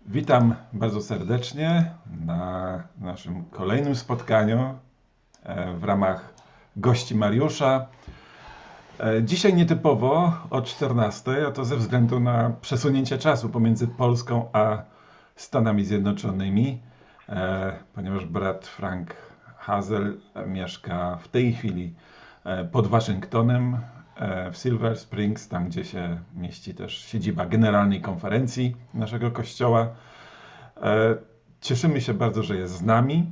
Witam bardzo serdecznie na naszym kolejnym spotkaniu w ramach gości Mariusza. Dzisiaj nietypowo o 14:00, a to ze względu na przesunięcie czasu pomiędzy Polską a Stanami Zjednoczonymi, ponieważ brat Frank Hasel mieszka w tej chwili pod Waszyngtonem w Silver Springs, tam gdzie się mieści też siedziba Generalnej Konferencji naszego kościoła. Cieszymy się bardzo, że jest z nami.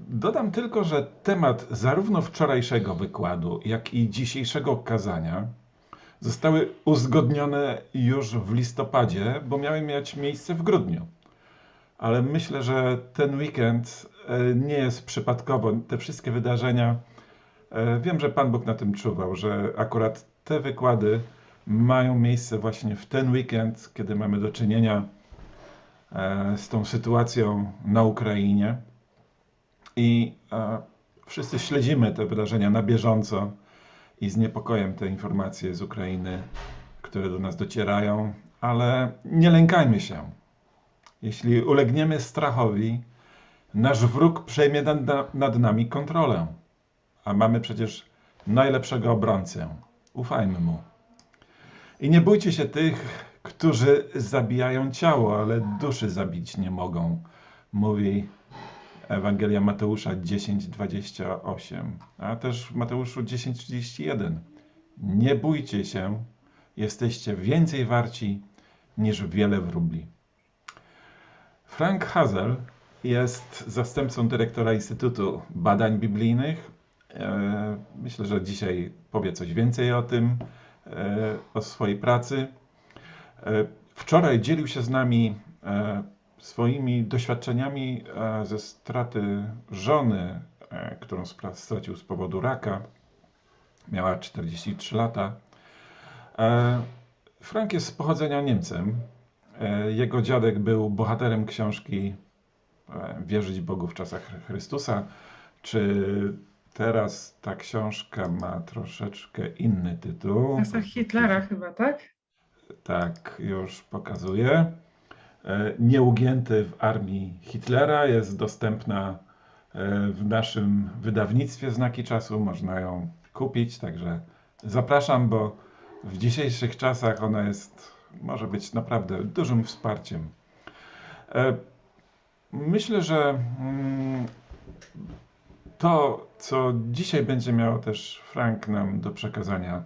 Dodam tylko, że temat zarówno wczorajszego wykładu, jak i dzisiejszego kazania zostały uzgodnione już w listopadzie, bo miały mieć miejsce w grudniu. Ale myślę, że ten weekend nie jest przypadkowo. Te wszystkie wydarzenia, wiem, że Pan Bóg na tym czuwał, że akurat te wykłady mają miejsce właśnie w ten weekend, kiedy mamy do czynienia z tą sytuacją na Ukrainie. I wszyscy śledzimy te wydarzenia na bieżąco i z niepokojem te informacje z Ukrainy, które do nas docierają, ale nie lękajmy się. Jeśli ulegniemy strachowi, nasz wróg przejmie nad nami kontrolę, a mamy przecież najlepszego obrońcę. Ufajmy mu. I nie bójcie się tych, którzy zabijają ciało, ale duszy zabić nie mogą, mówi Ewangelia Mateusza 10:28, a też w Mateuszu 10:31. Nie bójcie się, jesteście więcej warci niż wiele wróbli. Frank Hasel jest zastępcą dyrektora Instytutu Badań Biblijnych. Myślę, że dzisiaj powie coś więcej o tym, o swojej pracy. Wczoraj dzielił się z nami swoimi doświadczeniami ze straty żony, którą stracił z powodu raka. Miała 43 lata. Frank jest z pochodzenia Niemcem. Jego dziadek był bohaterem książki Wierzyć Bogu w czasach Chrystusa. Czy teraz ta książka ma troszeczkę inny tytuł? W czasach Hitlera chyba, tak? Tak, już pokazuję. Nieugięty w armii Hitlera, jest dostępna w naszym wydawnictwie Znaki Czasu, można ją kupić, także zapraszam, bo w dzisiejszych czasach ona może być naprawdę dużym wsparciem. Myślę, że to, co dzisiaj będzie miał też Frank nam do przekazania,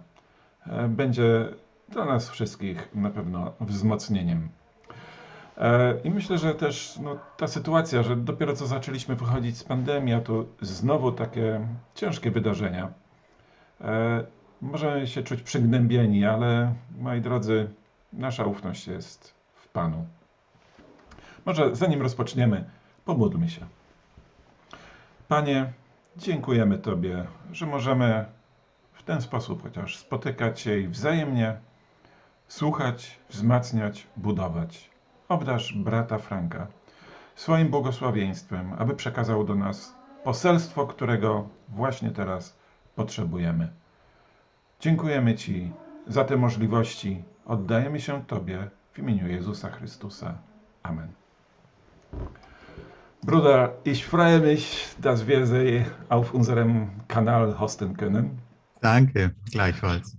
będzie dla nas wszystkich na pewno wzmocnieniem. I myślę, że też ta sytuacja, że dopiero co zaczęliśmy wychodzić z pandemii, a tu znowu takie ciężkie wydarzenia. Możemy się czuć przygnębieni, ale moi drodzy, nasza ufność jest w Panu. Może zanim rozpoczniemy, pomódlmy się. Panie, dziękujemy Tobie, że możemy w ten sposób chociaż spotykać się i wzajemnie słuchać, wzmacniać, budować. Obdarz brata Franka swoim błogosławieństwem, aby przekazał do nas poselstwo, którego właśnie teraz potrzebujemy. Dziękujemy Ci za te możliwości. Oddajemy się Tobie w imieniu Jezusa Chrystusa. Amen. Bruder, ich freue mich, dass wir Sie auf unserem Kanal hosten können. Danke, gleichfalls.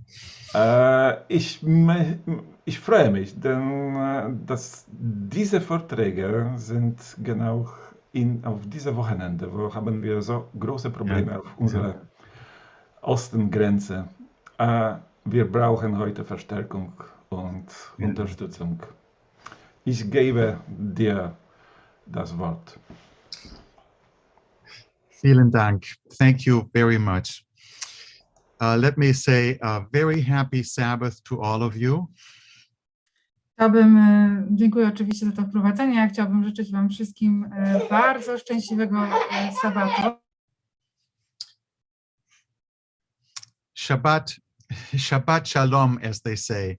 Ich freue mich, denn dass diese Vorträge sind genau auf diese Wochenende, wo haben wir so große Probleme auf unserer Ostengrenze. Wir brauchen heute Verstärkung und Unterstützung. Ich gebe dir das Wort. Vielen Dank. Thank you very much. Let me say a very happy Sabbath to all of you. Dziękuję oczywiście za to wprowadzenie. Ja chciałbym życzyć Wam wszystkim bardzo szczęśliwego sabbatu. Shabbat Shalom, as they say.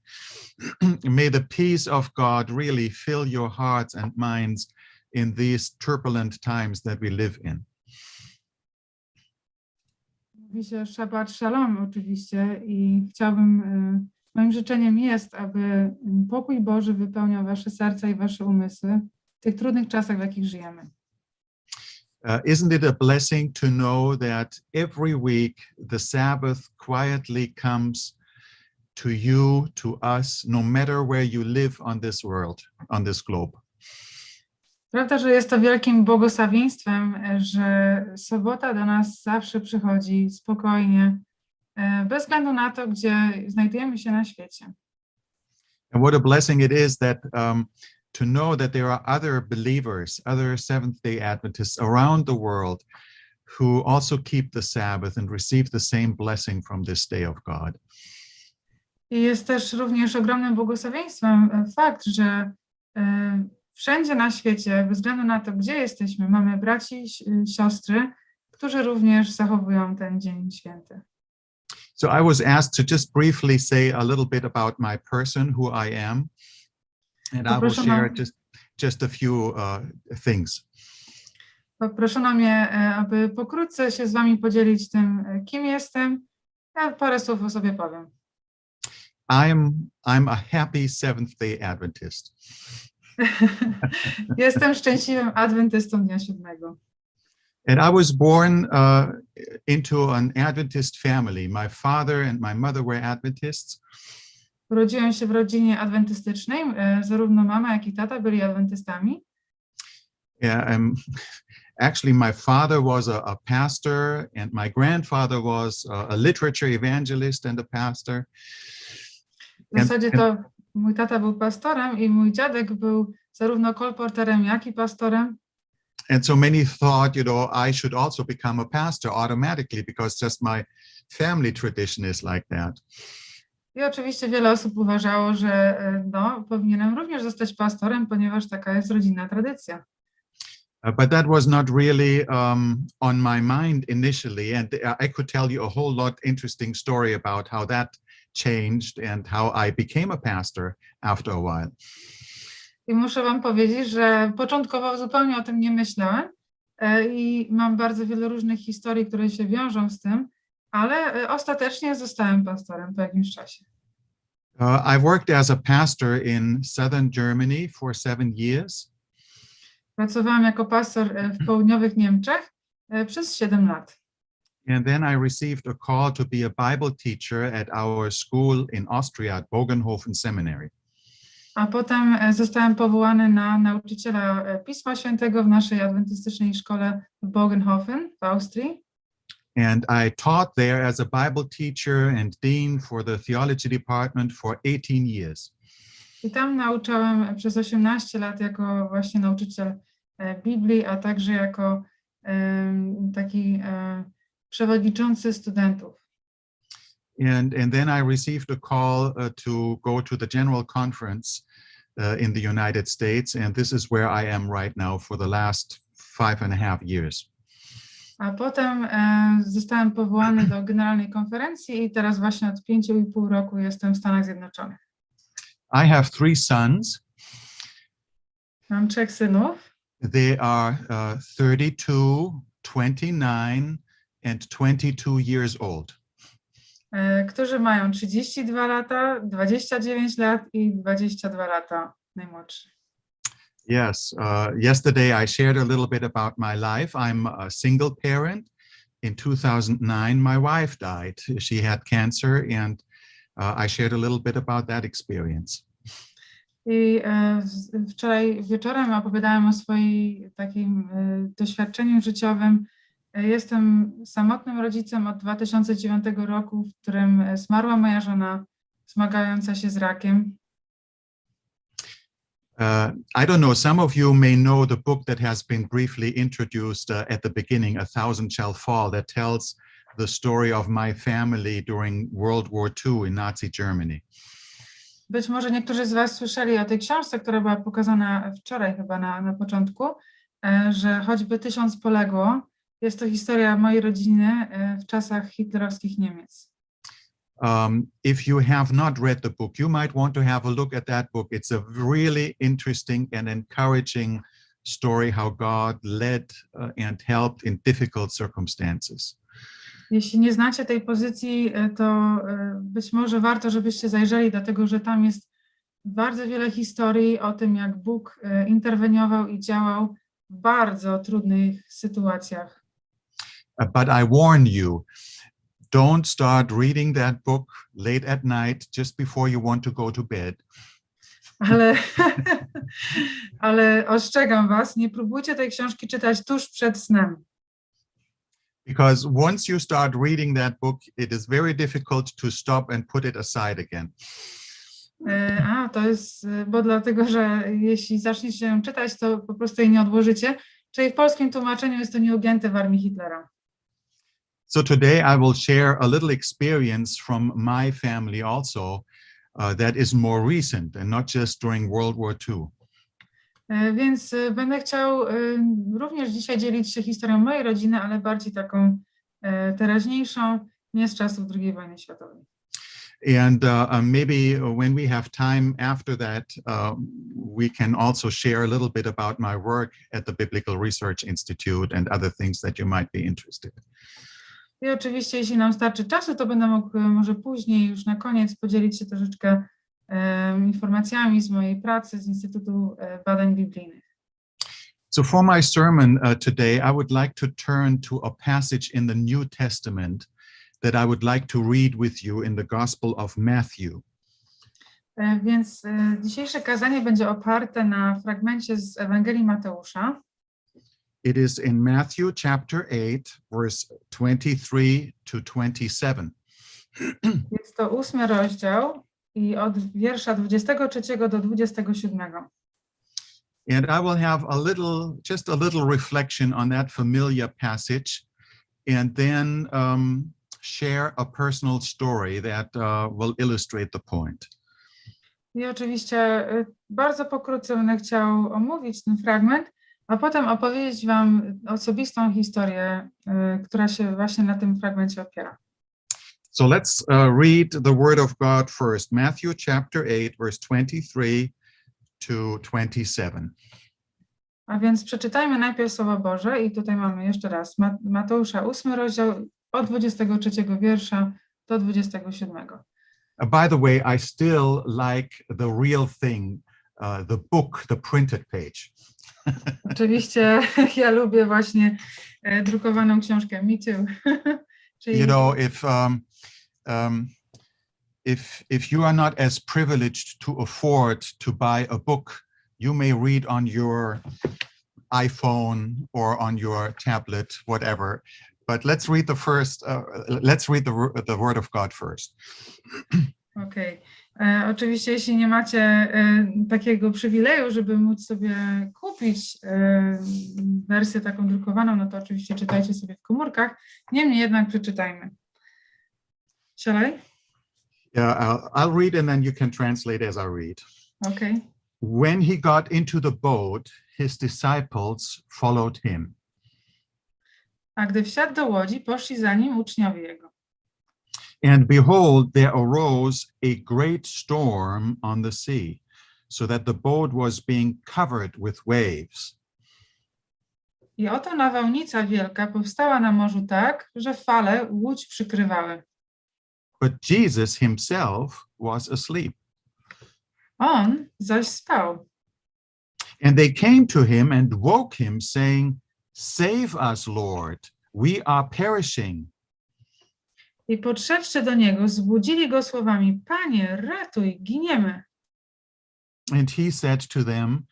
May the peace of God really fill your hearts and minds in these turbulent times that we live in. Mówi się Shabbat Shalom oczywiście i chciałbym Moim życzeniem jest, aby pokój Boży wypełniał wasze serca i wasze umysły w tych trudnych czasach, w jakich żyjemy. Isn't it a blessing to know that every week the Sabbath quietly comes to you, to us, no matter where you live on this world, on this globe? Prawda, że jest to wielkim błogosławieństwem, że sobota do nas zawsze przychodzi spokojnie, bez względu na to, gdzie znajdujemy się na świecie. And what a blessing it is that to know that there are other believers, other Seventh-day Adventists around the world who also keep the Sabbath and receive the same blessing from this day of God. I jest też również ogromnym błogosławieństwem fakt, że wszędzie na świecie, bez względu na to, gdzie jesteśmy, mamy braci, siostry, którzy również zachowują ten dzień święty. So I was asked to just briefly say a little bit about my person, who I am, and I will share just a few things. Poproszono mnie, aby pokrótce się z wami podzielić tym, kim jestem. Ja parę słów o sobie powiem. I'm a happy Seventh-day Adventist. Jestem szczęśliwym adwentystą dnia siódmego. And I was born into an Adventist family. My father and my mother were Adventists. Urodziłem się w rodzinie adwentystycznej. Zarówno mama, jak i tata byli adwentystami. Yeah, actually, my father was a pastor, and my grandfather was a literature evangelist and a pastor. W zasadzie to mój tata był pastorem i mój dziadek był zarówno kolporterem, jak i pastorem. And so many thought, I should also become a pastor automatically because just my family tradition is like that. I oczywiście wiele osób uważało, że powinienem również zostać pastorem, ponieważ taka jest rodzinna tradycja. But that was not really on my mind initially, and I could tell you a whole lot interesting story about how that changed and how I became a pastor after a while. I muszę wam powiedzieć, że początkowo zupełnie o tym nie myślałem i mam bardzo wiele różnych historii, które się wiążą z tym, ale ostatecznie zostałem pastorem po jakimś czasie. I worked as a pastor in southern Germany for 7 years. Pracowałam jako pastor w południowych Niemczech przez 7 lat. And then I received a call to be a Bible teacher at our school in Austria at Bogenhofen Seminary. A potem zostałem powołany na nauczyciela Pisma Świętego w naszej adwentystycznej szkole w Bogenhofen w Austrii. And I taught there as a Bible teacher and dean for the theology department for 18 years. I tam nauczałem przez 18 lat jako właśnie nauczyciel Biblii, a także jako taki przewodniczący studentów. And then I received a call to go to the General Conference in the United States, and this is where I am right now for the last 5.5 years. A potem zostałem powołany do Generalnej Konferencji i teraz właśnie od 5,5 roku jestem w Stanach Zjednoczonych. I have 3 sons. Mam 3 synów. They are 32, 29, and 22 years old. Którzy mają 32 lata, 29 lat i 22 lata najmłodszy. Yes, yesterday I shared a little bit about my life. I'm a single parent. In 2009, my wife died. She had cancer, and I shared a little bit about that experience. I wczoraj wieczorem opowiadałem o swoim takim doświadczeniu życiowym. Jestem samotnym rodzicem od 2009 roku, w którym zmarła moja żona, zmagająca się z rakiem. I don't know, some of you may know the book that has been briefly introduced at the beginning, A Thousand Shall Fall, that tells the story of my family during World War II in Nazi Germany. Być może niektórzy z was słyszeli o tej książce, która była pokazana wczoraj chyba na początku, że choćby 1000 poległo. Jest to historia mojej rodziny w czasach hitlerowskich Niemiec. If you have not read the book, you might want to have a look at that book. It's a really interesting and encouraging story how God led and helped in difficult circumstances. Jeśli nie znacie tej pozycji, to być może warto, żebyście zajrzeli, dlatego że tam jest bardzo wiele historii o tym, jak Bóg interweniował i działał w bardzo trudnych sytuacjach. But I warn you, don't start reading that book late at night just before you want to go to bed. Ale ostrzegam was, nie próbujcie tej książki czytać tuż przed snem. Because once you start reading that book, it is very difficult to stop and put it aside again. To jest, bo dlatego, że jeśli zaczniecie ją czytać, to po prostu jej nie odłożycie. Czyli w polskim tłumaczeniu jest to nieugięte w armii Hitlera. So today I will share a little experience from my family also that is more recent and not just during World War II. Więc będę chciał również dzisiaj dzielić się historią mojej rodziny, ale bardziej taką teraźniejszą, nie z czasów II wojny światowej. And maybe when we have time after that, we can also share a little bit about my work at the Biblical Research Institute and other things that you might be interested in. I oczywiście, jeśli nam starczy czasu, to będę mógł może później, już na koniec, podzielić się troszeczkę informacjami z mojej pracy z Instytutu Badań Biblijnych. So for my sermon today, I would like to turn to a passage in the New Testament that I would like to read with you in the Gospel of Matthew. Więc dzisiejsze kazanie będzie oparte na fragmencie z Ewangelii Mateusza. It is in Matthew chapter 8, verse 23 to 27. Jest to 8 rozdział i od wiersza 23 do 27. And I will have just a little reflection on that familiar passage, and then share a personal story that will illustrate the point. I oczywiście bardzo pokrótce będę chciał omówić ten fragment, a potem opowiedzieć wam osobistą historię, która się właśnie na tym fragmencie opiera. So let's read the word of God first. Matthew chapter 8, verse 23 to 27. A więc przeczytajmy najpierw Słowo Boże i tutaj mamy jeszcze raz Mateusza 8 rozdział od 23 wiersza do 27. By the way, I still like the real thing, the book, the printed page. Oczywiście ja lubię właśnie drukowaną książkę, me too. Czyli, you know, if you are not as privileged to afford to buy a book, you may read on your iPhone or on your tablet, whatever. But let's read the word of God first. Okej. Oczywiście, jeśli nie macie takiego przywileju, żeby móc sobie kupić wersję taką drukowaną, no to oczywiście czytajcie sobie w komórkach. Niemniej jednak przeczytajmy. Shall I? Yeah, I'll read and then you can translate as I read. Okay. When he got into the boat, his disciples followed him. A gdy wsiadł do łodzi, poszli za nim uczniowie jego. And behold, there arose a great storm on the sea, so that the boat was being covered with waves. I oto nawałnica wielka powstała na morzu tak, że fale łódź przykrywały. But Jesus himself was asleep. On zaś spał. And they came to him and woke him, saying, "Save us, Lord, we are perishing." I podszedłszy do niego, zbudzili go słowami: Panie, ratuj, giniemy. And he said to them,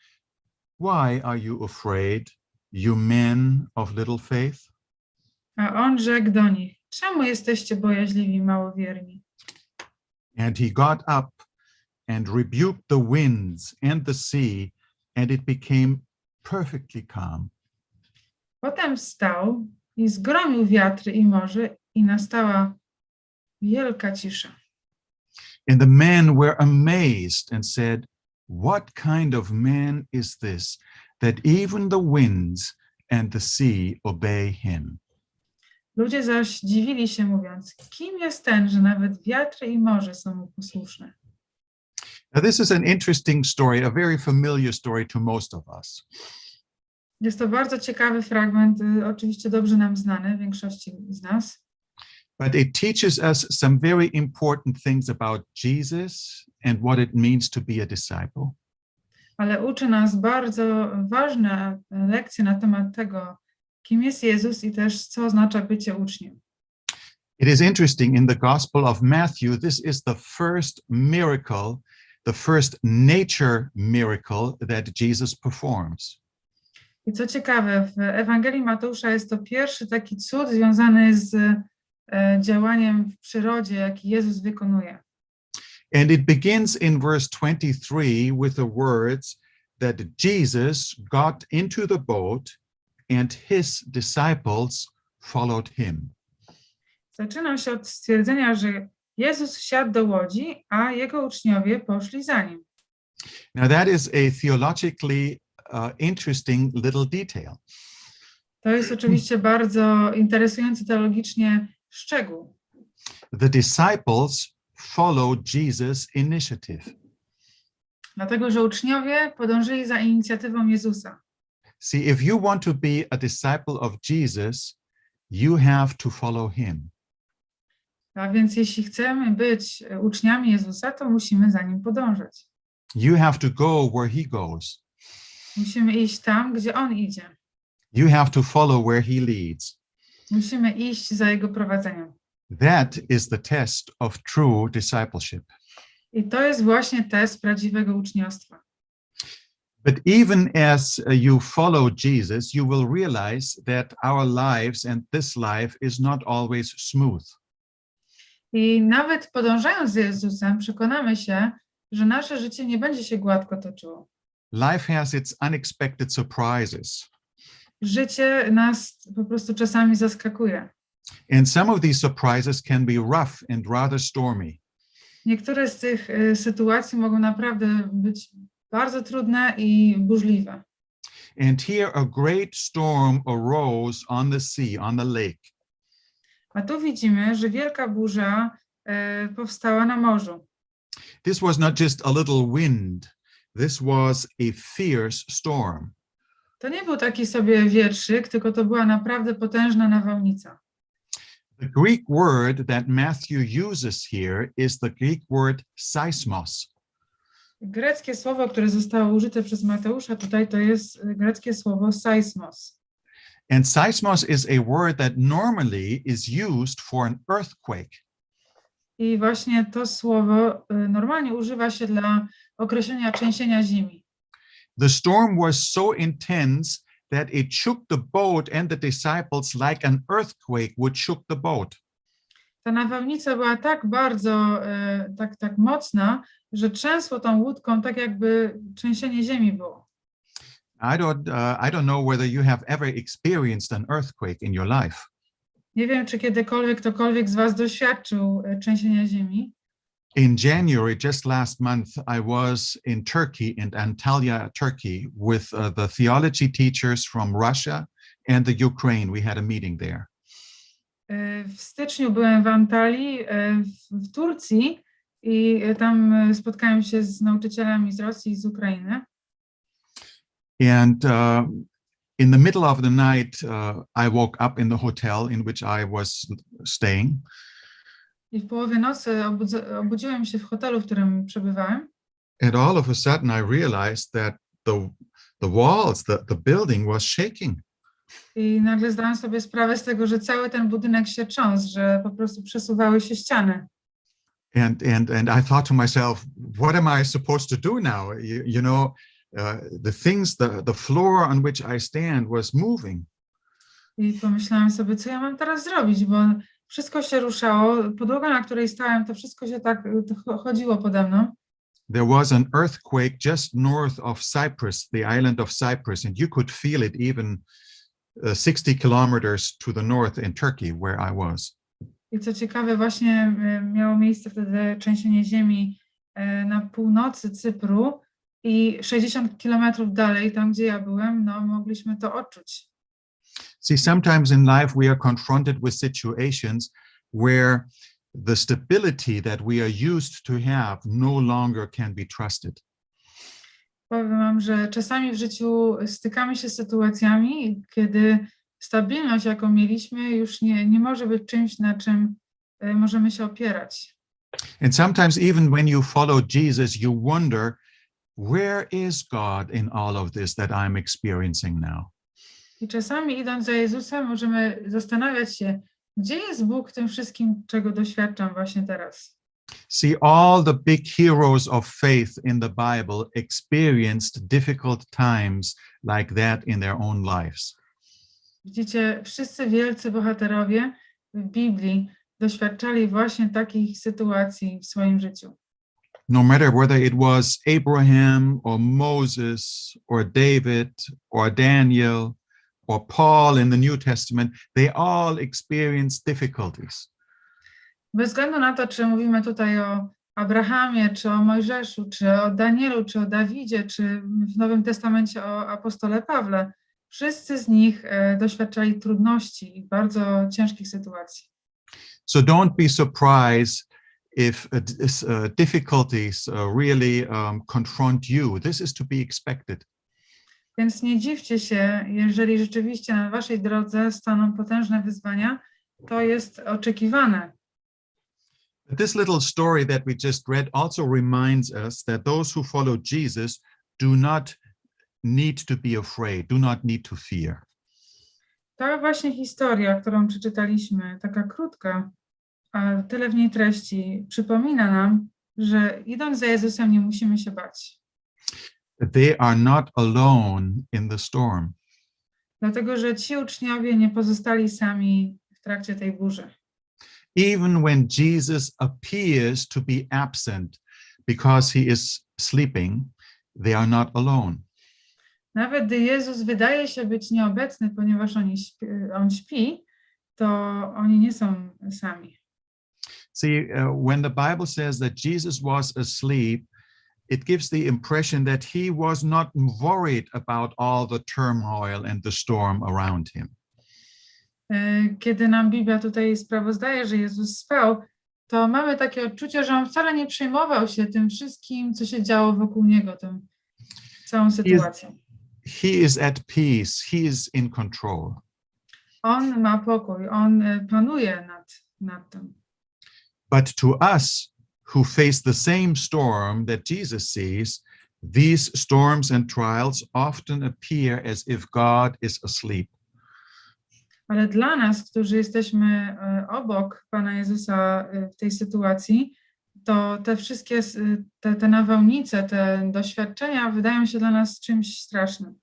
"Why are you afraid, you men of little faith?" A on rzekł do nich: Czemu jesteście bojaźliwi, małowierni? And he got up and rebuked the winds and the sea, and it became perfectly calm. Potem wstał i zgromił wiatry i morze, i nastała wielka cisza. And the men were amazed and said, "What kind of man is this, that even the winds and the sea obey him?" Ludzie zaś dziwili się, mówiąc: Kim jest ten, że nawet wiatry i morze są mu posłuszne? Now, this is an interesting story, a very familiar story to most of us. Jest to bardzo ciekawy fragment, oczywiście dobrze nam znany, większości z nas. but it teaches us some very important things about Jesus and what it means to be a disciple. Ale uczy nas bardzo ważne lekcje na temat tego, kim jest Jezus i też co oznacza bycie uczniem. It is interesting, in the Gospel of Matthew, this is the first miracle, the first nature miracle that Jesus performs. I co ciekawe, w Ewangelii Mateusza jest to pierwszy taki cud związany z działaniem w przyrodzie, jaki Jezus wykonuje. And it begins in verse 23 with the words that Jesus got into the boat and his disciples followed him. Zaczynam się od stwierdzenia, że Jezus wsiadł do łodzi, a jego uczniowie poszli za nim. Now that is a theologically interesting little detail. To jest oczywiście bardzo interesujący teologicznie szczegół. The disciples followed Jesus' initiative. Dlatego, że uczniowie podążyli za inicjatywą Jezusa. See, if you want to be a disciple of Jesus, you have to follow him. A więc jeśli chcemy być uczniami Jezusa, to musimy za nim podążać. You have to go where he goes. Musimy iść tam, gdzie on idzie. You have to follow where he leads. Musimy iść za jego prowadzeniem. That is the test of true discipleship. I to jest właśnie test prawdziwego uczniostwa. But even as you follow Jesus, you will realize that our lives and this life is not always smooth. I nawet podążając za Jezusem, przekonamy się, że nasze życie nie będzie się gładko toczyło. Life has its unexpected surprises. Życie nas po prostu czasami zaskakuje. And some of these surprises can be rough and rather stormy. Niektóre z tych sytuacji mogą naprawdę być bardzo trudne i burzliwe. And here a great storm arose on the sea, on the lake. A tu widzimy, że wielka burza powstała na morzu. This was not just a little wind. This was a fierce storm. To nie był taki sobie wietrzyk, tylko to była naprawdę potężna nawałnica. The Greek word that Matthew uses here is the Greek word seismos. Greckie słowo, które zostało użyte przez Mateusza tutaj, to jest greckie słowo seismos. And seismos is a word that normally is used for an earthquake. I właśnie to słowo normalnie używa się dla określenia trzęsienia ziemi. The storm was so intense that it shook the boat and the disciples like an earthquake would shook the boat. Ta nawałnica była tak bardzo, tak mocna, że trzęsło tą łódką tak jakby trzęsienie ziemi było. I don't know whether you have ever experienced an earthquake in your life. Nie wiem, czy kiedykolwiek ktokolwiek z was doświadczył trzęsienia ziemi. In January, just last month, I was in Turkey, in Antalya, Turkey, with the theology teachers from Russia and the Ukraine. We had a meeting there. W styczniu byłem w Antalii, w Turcji i tam spotkałem się z nauczycielami z Rosji i z Ukrainy. And in the middle of the night, I woke up in the hotel in which I was staying. I w połowie nocy obudziłem się w hotelu, w którym przebywałem. And all of a sudden I realized that the walls, the building was shaking. I nagle zdałem sobie sprawę z tego, że cały ten budynek się trząsł, że po prostu przesuwały się ściany. And I thought to myself, what am I supposed to do now? You know, the floor on which I stand was moving. I pomyślałem sobie, co ja mam teraz zrobić, bo wszystko się ruszało, podłoga, na której stałem, to wszystko się tak chodziło pode mną. There was an earthquake just north of Cyprus, the island of Cyprus, and you could feel it even 60 kilometers to the north in Turkey, where I was. I co ciekawe, właśnie miało miejsce wtedy trzęsienie ziemi na północy Cypru i 60 kilometrów dalej, tam gdzie ja byłem, no mogliśmy to odczuć. See, sometimes in life we are confronted with situations where the stability that we are used to have no longer can be trusted. Powiem wam, że czasami w życiu stykamy się z sytuacjami, kiedy stabilność, jaką mieliśmy, już nie może być czymś, na czym możemy się opierać. And sometimes even when you follow Jesus, you wonder, where is God in all of this that I'm experiencing now? I czasami idąc za Jezusem możemy zastanawiać się, gdzie jest Bóg w tym wszystkim, czego doświadczam właśnie teraz. See, all the big heroes of faith in the Bible experienced difficult times like that in their own lives. Widzicie, wszyscy wielcy bohaterowie w Biblii doświadczali właśnie takich sytuacji w swoim życiu. No matter whether it was Abraham or Moses or David or Daniel or Paul in the New Testament, they all experienced difficulties. Bez względu na to, czy mówimy tutaj o Abrahamie, czy o Mojżeszu, czy o Danielu, czy o Dawidzie, czy w Nowym Testamencie o apostole Pawle, wszyscy z nich doświadczali trudności i bardzo ciężkich sytuacji. So don't be surprised if difficulties really confront you. This is to be expected. Więc nie dziwcie się, jeżeli rzeczywiście na waszej drodze staną potężne wyzwania, to jest oczekiwane. This little story that we just read also reminds us that those who follow Jesus do not need to be afraid, do not need to fear. Ta właśnie historia, którą przeczytaliśmy, taka krótka, a tyle w niej treści, przypomina nam, że idąc za Jezusem nie musimy się bać. They are not alone in the storm. Dlatego, że ci uczniowie nie pozostali sami w trakcie tej burzy. Even when Jesus appears to be absent because he is sleeping, they are not alone. Nawet gdy Jezus wydaje się być nieobecny, ponieważ on śpi, to oni nie są sami. See, when the Bible says that Jesus was asleep, it gives the impression that he was not worried about all the turmoil and the storm around him. Kiedy nam Biblia tutaj sprawozdaje, że Jezus spał, to mamy takie odczucie, że on wcale nie przejmował się tym wszystkim, co się działo wokół niego, tą całą sytuacją. He is at peace, he is in control. On ma pokój, on panuje nad tym. But to us who face the same storm that Jesus sees, these storms and trials often appear as if God is asleep. Ale dla nas, którzy jesteśmy obok Pana Jezusa w tej sytuacji, to te wszystkie te nawałnice, te doświadczenia wydają się dla nas czymś strasznym.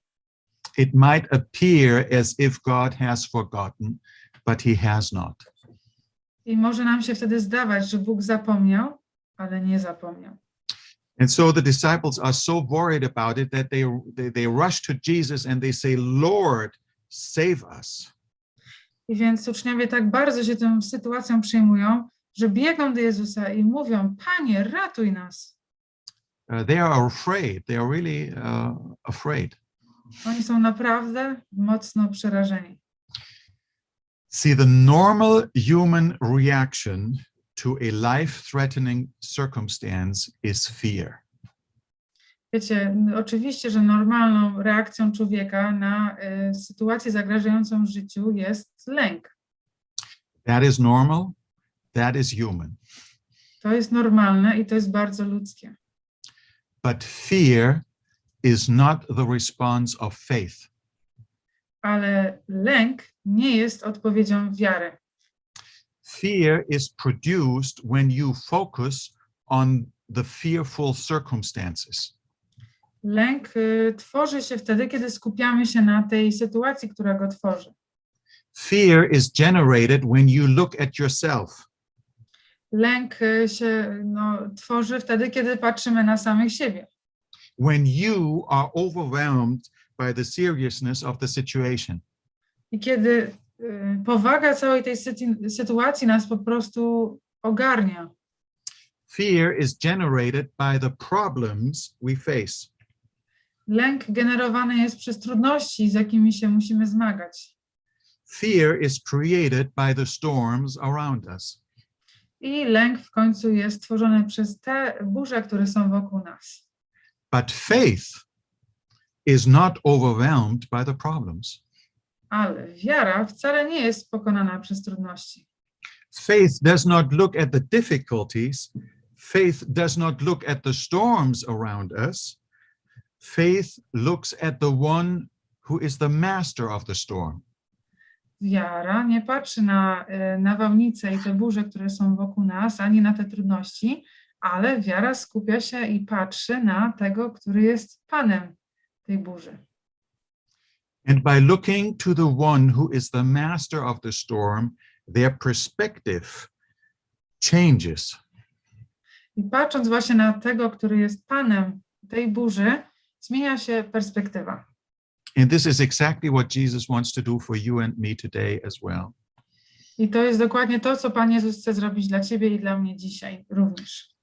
It might appear as if God has forgotten, but he has not. I może nam się wtedy zdawać, że Bóg zapomniał, ale nie zapomniał. And so the disciples are so worried about it that they rush to Jesus and they say, Lord, save us. I więc uczniowie tak bardzo się tą sytuacją przejmują, że biegną do Jezusa i mówią: Panie, ratuj nas. They are afraid. They are really afraid. Oni są naprawdę mocno przerażeni. See, the normal human reaction to a life-threatening circumstance is fear. Wiecie, oczywiście, że normalną reakcją człowieka na sytuację zagrażającą życiu jest lęk. That is normal. That is human. To jest normalne i to jest bardzo ludzkie. But fear is not the response of faith. Ale lęk nie jest odpowiedzią wiary. Fear is produced when you focus on the fearful circumstances. Lęk tworzy się wtedy, kiedy skupiamy się na tej sytuacji, która go tworzy. Fear is generated when you look at yourself. Lęk się tworzy wtedy, kiedy patrzymy na samych siebie. When you are overwhelmed by the seriousness of the situation. I kiedy powaga całej tej sytuacji nas po prostu ogarnia. Fear is generated by the problems we face. Lęk generowany jest przez trudności, z jakimi się musimy zmagać. Fear is created by the storms around us. I lęk w końcu jest tworzony przez te burze, które są wokół nas. But faith is not overwhelmed by the problems. Ale wiara wcale nie jest pokonana przez trudności. Faith does not look at the difficulties. Faith does not look at the storms around us. Faith looks at the one who is the master of the storm. Wiara nie patrzy na nawałnice i te burze, które są wokół nas, ani na te trudności, ale wiara skupia się i patrzy na tego, który jest Panem tej burzy. And by looking to the one who is the master of the storm, their perspective changes. I patrząc właśnie na tego, który jest Panem tej burzy, zmienia się perspektywa. And this is exactly what Jesus wants to do for you and me today as well. I to jest dokładnie to, co Pan Jezus chce zrobić dla ciebie i dla mnie dzisiaj również.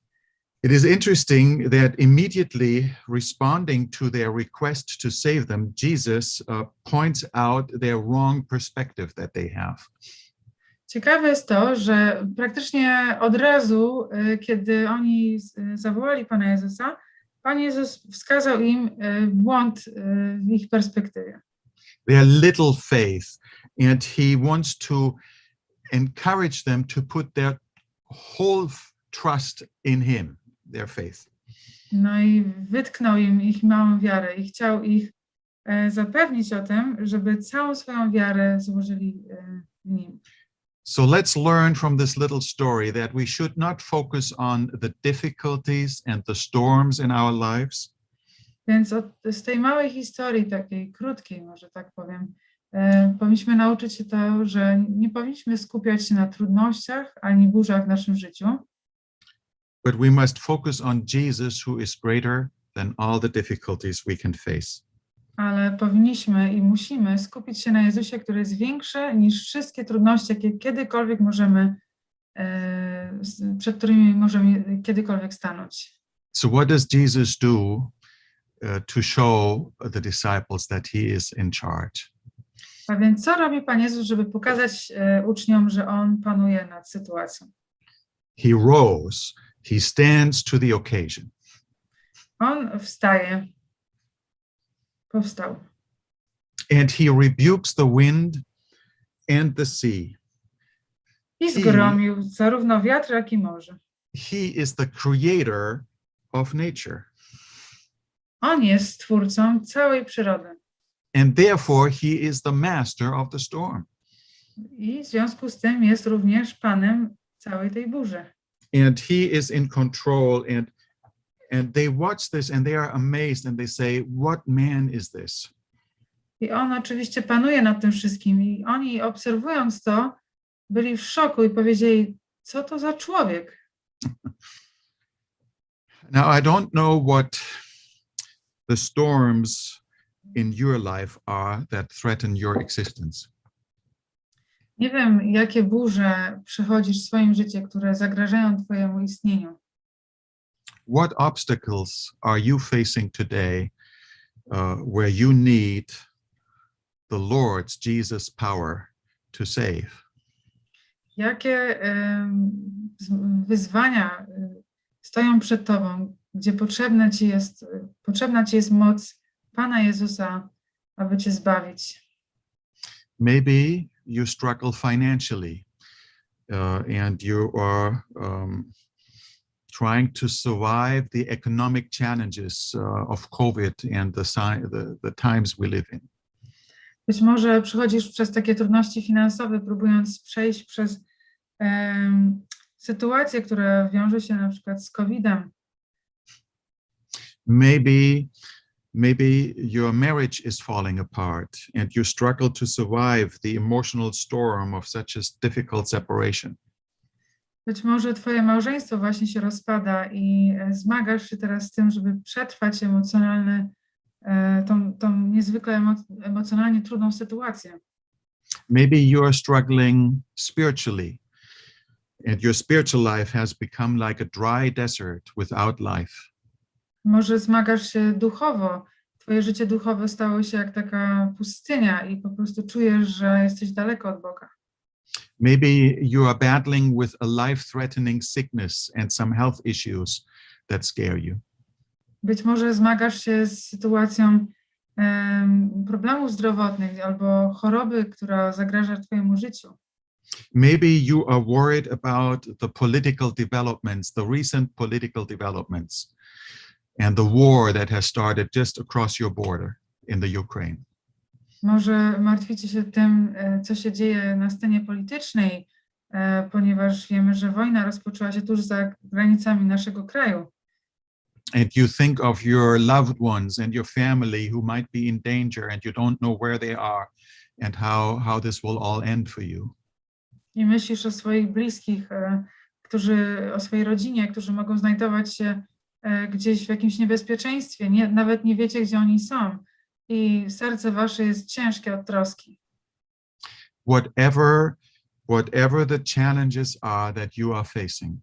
It is interesting that immediately responding to their request to save them, Jesus points out their wrong perspective that they have. Ciekawe jest to, że praktycznie od razu, kiedy oni zawołali Pana Jezusa, Pan Jezus wskazał im błąd w ich perspektywie. Their little faith, and he wants to encourage them to put their whole trust in him, their faith. No i wytknął im ich małą wiarę i chciał ich zapewnić o tym, żeby całą swoją wiarę złożyli w nim. So let's learn from this little story that we should not focus on the difficulties and the storms in our lives. Więc z tej małej historii, takiej krótkiej, może tak powiem, powinniśmy nauczyć się to, że nie powinniśmy skupiać się na trudnościach ani burzach w naszym życiu, But we must focus on Jesus, who is greater than all the difficulties we can face. ale powinniśmy i musimy skupić się na Jezusie, który jest większy niż wszystkie trudności, jakie kiedykolwiek możemy, przed którymi możemy kiedykolwiek stanąć. So what does Jesus do to show the disciples that he is in charge? A więc co robi Pan Jezus, żeby pokazać uczniom, że On panuje nad sytuacją? He rose, he stands to the occasion. On wstaje, powstał. And he rebukes the wind and the sea. I zgromił zarówno wiatr, jak i morze. He is the creator of nature. On jest stwórcą całej przyrody. And therefore he is the master of the storm. I w związku z tym jest również Panem całej tej burzy. And he is in control, and they watch this and they are amazed and they say, what man is this? I on oczywiście panuje nad tym wszystkim. I oni, obserwując to, byli w szoku i powiedzieli, co to za człowiek? Now, I don't know what the storms in your life are that threaten your existence. Nie wiem, jakie burze przechodzisz w swoim życiu, które zagrażają twojemu istnieniu. What obstacles are you facing today where you need the Lord's Jesus power to save? Jakie wyzwania stoją przed tobą, gdzie potrzebna ci jest moc Pana Jezusa, aby cię zbawić? Maybe you struggle financially and you are trying to survive the economic challenges of COVID and the times we live in. Być może przechodzisz przez takie trudności finansowe, próbując przejść przez sytuacje, które wiążą się na przykład z COVID-em. Maybe your marriage is falling apart and you struggle to survive the emotional storm of such a difficult separation. Być może twoje małżeństwo właśnie się rozpada i zmagasz się teraz z tym, żeby przetrwać tą niezwykle emocjonalnie trudną sytuację. Maybe you are struggling spiritually and your spiritual life has become like a dry desert without life. Może zmagasz się duchowo. Twoje życie duchowe stało się jak taka pustynia i po prostu czujesz, że jesteś daleko od Boga. Maybe you are battling with a life-threatening sickness and some health issues that scare you. Być może zmagasz się z sytuacją problemów zdrowotnych albo choroby, która zagraża twojemu życiu. Maybe you are worried about the political developments, the recent political developments, and the war that has started just across your border in the Ukraine. Może martwicie się tym, co się dzieje na scenie politycznej, ponieważ wiemy, że wojna rozpoczęła się tuż za granicami naszego kraju. And you think of your loved ones and your family who might be in danger and you don't know where they are and how this will all end for you. I myślisz o swoich bliskich, o swojej rodzinie, którzy mogą znajdować się gdzieś w jakimś niebezpieczeństwie, nawet nie wiecie, gdzie oni są. I serce wasze jest ciężkie od troski. Whatever the challenges are that you are facing.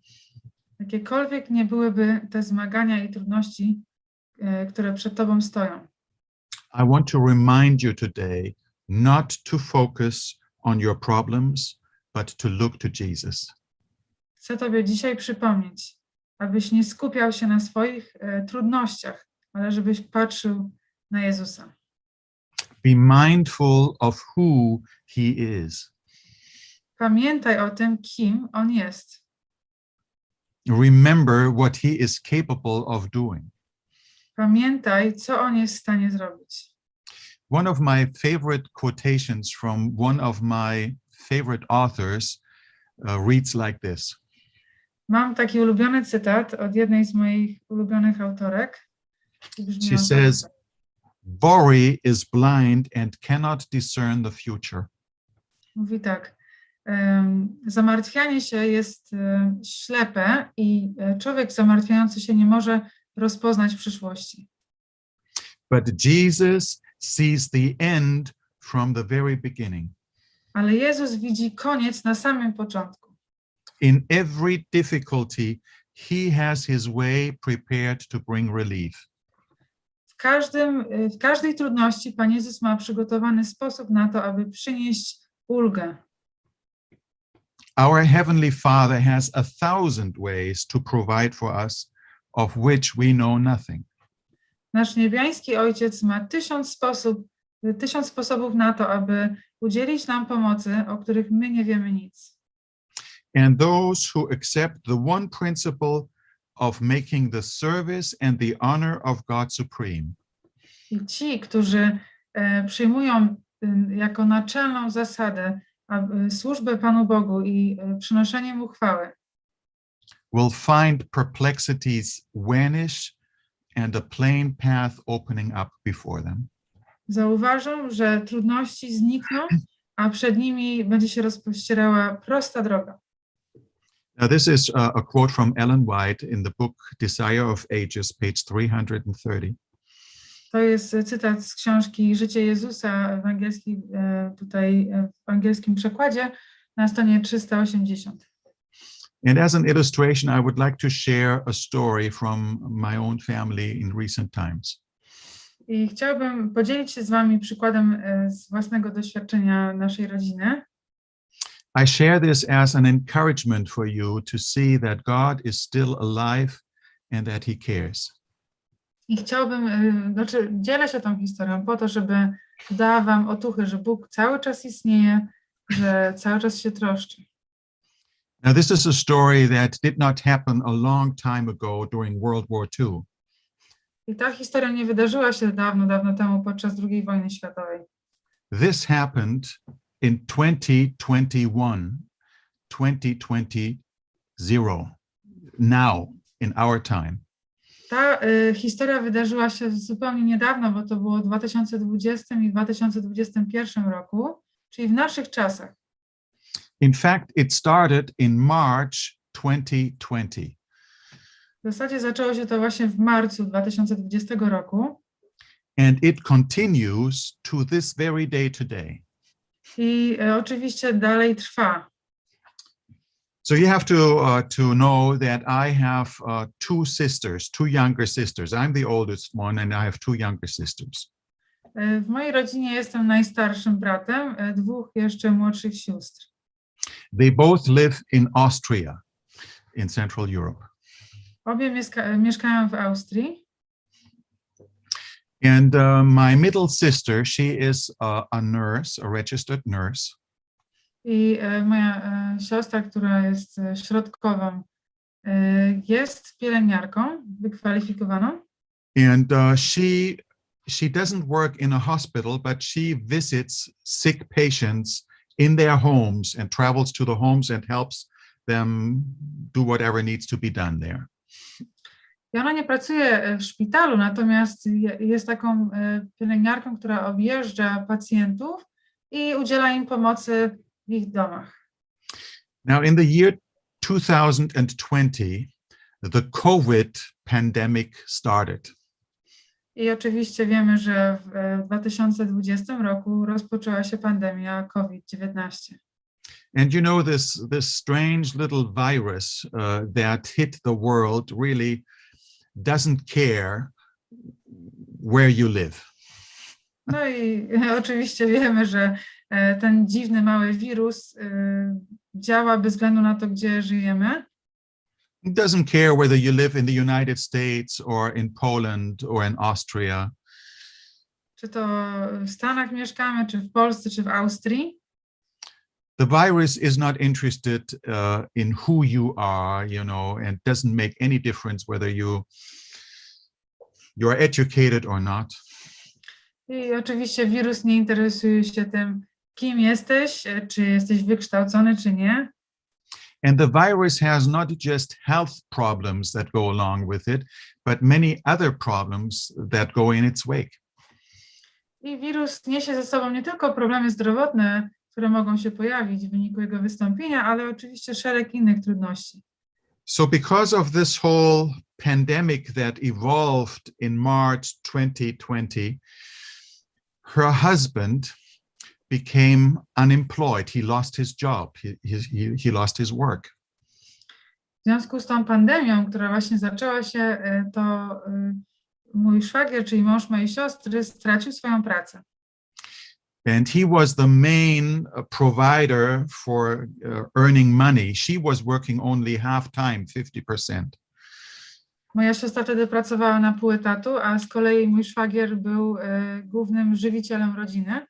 Jakiekolwiek nie byłyby te zmagania i trudności, które przed tobą stoją. I want to remind you today not to focus on your problems, but to look to Jesus. Chcę tobie dzisiaj przypomnieć, abyś nie skupiał się na swoich trudnościach, ale żebyś patrzył na Jezusa. Be mindful of who he is. Pamiętaj o tym, kim on jest. Remember what he is capable of doing. Pamiętaj, co on jest w stanie zrobić. One of my favorite quotations from one of my favorite authors reads like this. Mam taki ulubiony cytat od jednej z moich ulubionych autorek. She says, "Worry is blind and cannot discern the future." Mówi tak, zamartwianie się jest ślepe i człowiek zamartwiający się nie może rozpoznać przyszłości. But Jesus sees the end from the very beginning. Ale Jezus widzi koniec na samym początku. In every difficulty, he has his way prepared to bring relief. W każdej trudności Pan Jezus ma przygotowany sposób na to, aby przynieść ulgę. Our Heavenly Father has 1,000 ways to provide for us, of which we know nothing. Nasz niebiański Ojciec ma 1000 sposobów na to, aby udzielić nam pomocy, o których my nie wiemy nic. And those who accept the one principle of making the service and the honor of God supreme. I ci, którzy przyjmują jako naczelną zasadę służbę Panu Bogu i przynoszenie Mu chwały, will find perplexities vanish and a plain path opening up before them. zauważą, że trudności znikną, a przed nimi będzie się rozpościerała prosta droga. Now, this is a quote from Ellen White in the book Desire of Ages, page 330. To jest cytat z książki Życie Jezusa w angielskim przekładzie na stronie 380. And as an illustration, I would like to share a story from my own family in recent times. I chciałabym podzielić się z wami przykładem z własnego doświadczenia naszej rodziny. I share this as an encouragement for you to see that God is still alive and that he cares. I dzielę się tą historią po to, żeby dała wam otuchy, że Bóg cały czas istnieje, że cały czas się troszczy. Now, this is a story that did not happen a long time ago during World War II. I ta historia nie wydarzyła się dawno temu podczas II wojny światowej. This happened in 2020, now, in our time. Ta historia wydarzyła się zupełnie niedawno, bo to było w 2020 i 2021 roku, czyli w naszych czasach. In fact, it started in March 2020. W zasadzie zaczęło się to właśnie w marcu 2020 roku. And it continues to this very day today. I oczywiście dalej trwa. So you have to know that I have two younger sisters. I'm the oldest one and I have two younger sisters. W mojej rodzinie jestem najstarszym bratem, dwóch jeszcze młodszych sióstr. They both live in Austria, in Central Europe. Obie mieszkają w Austrii. And my middle sister, she is a nurse, a registered nurse. I moja siostra, która jest środkową, jest pielęgniarką wykwalifikowaną. And she doesn't work in a hospital, but she visits sick patients in their homes and travels to the homes and helps them do whatever needs to be done there. I ona nie pracuje w szpitalu, natomiast jest taką pielęgniarką, która objeżdża pacjentów i udziela im pomocy w ich domach. Now, in the year 2020, the COVID pandemic started. I oczywiście wiemy, że w 2020 roku rozpoczęła się pandemia COVID-19. And you know, this strange little virus that hit the world really doesn't care where you live. No i oczywiście wiemy, że ten dziwny mały wirus działa bez względu na to, gdzie żyjemy. It doesn't care whether you live in the United States or in Poland or in Austria. Czy to w Stanach mieszkamy, czy w Polsce, czy w Austrii. The virus is not interested in who you are, you know, and doesn't make any difference whether you're educated or not. I oczywiście wirus nie interesuje się tym, kim jesteś, czy jesteś wykształcony, czy nie. And the virus has not just health problems that go along with it, but many other problems that go in its wake. I wirus niesie ze sobą nie tylko problemy zdrowotne, które mogą się pojawić w wyniku jego wystąpienia, ale oczywiście szereg innych trudności. So because of this whole pandemic that evolved in March 2020, her husband became unemployed. He lost his job. He lost his work. W związku z tą pandemią, która właśnie zaczęła się, to mój szwagier, czyli mąż mojej siostry, stracił swoją pracę. And he was the main provider for earning money. She was working only half time, 50%. Moja siostra wtedy pracowała na pół etatu, a z kolei mój szwagier był głównym żywicielem rodziny.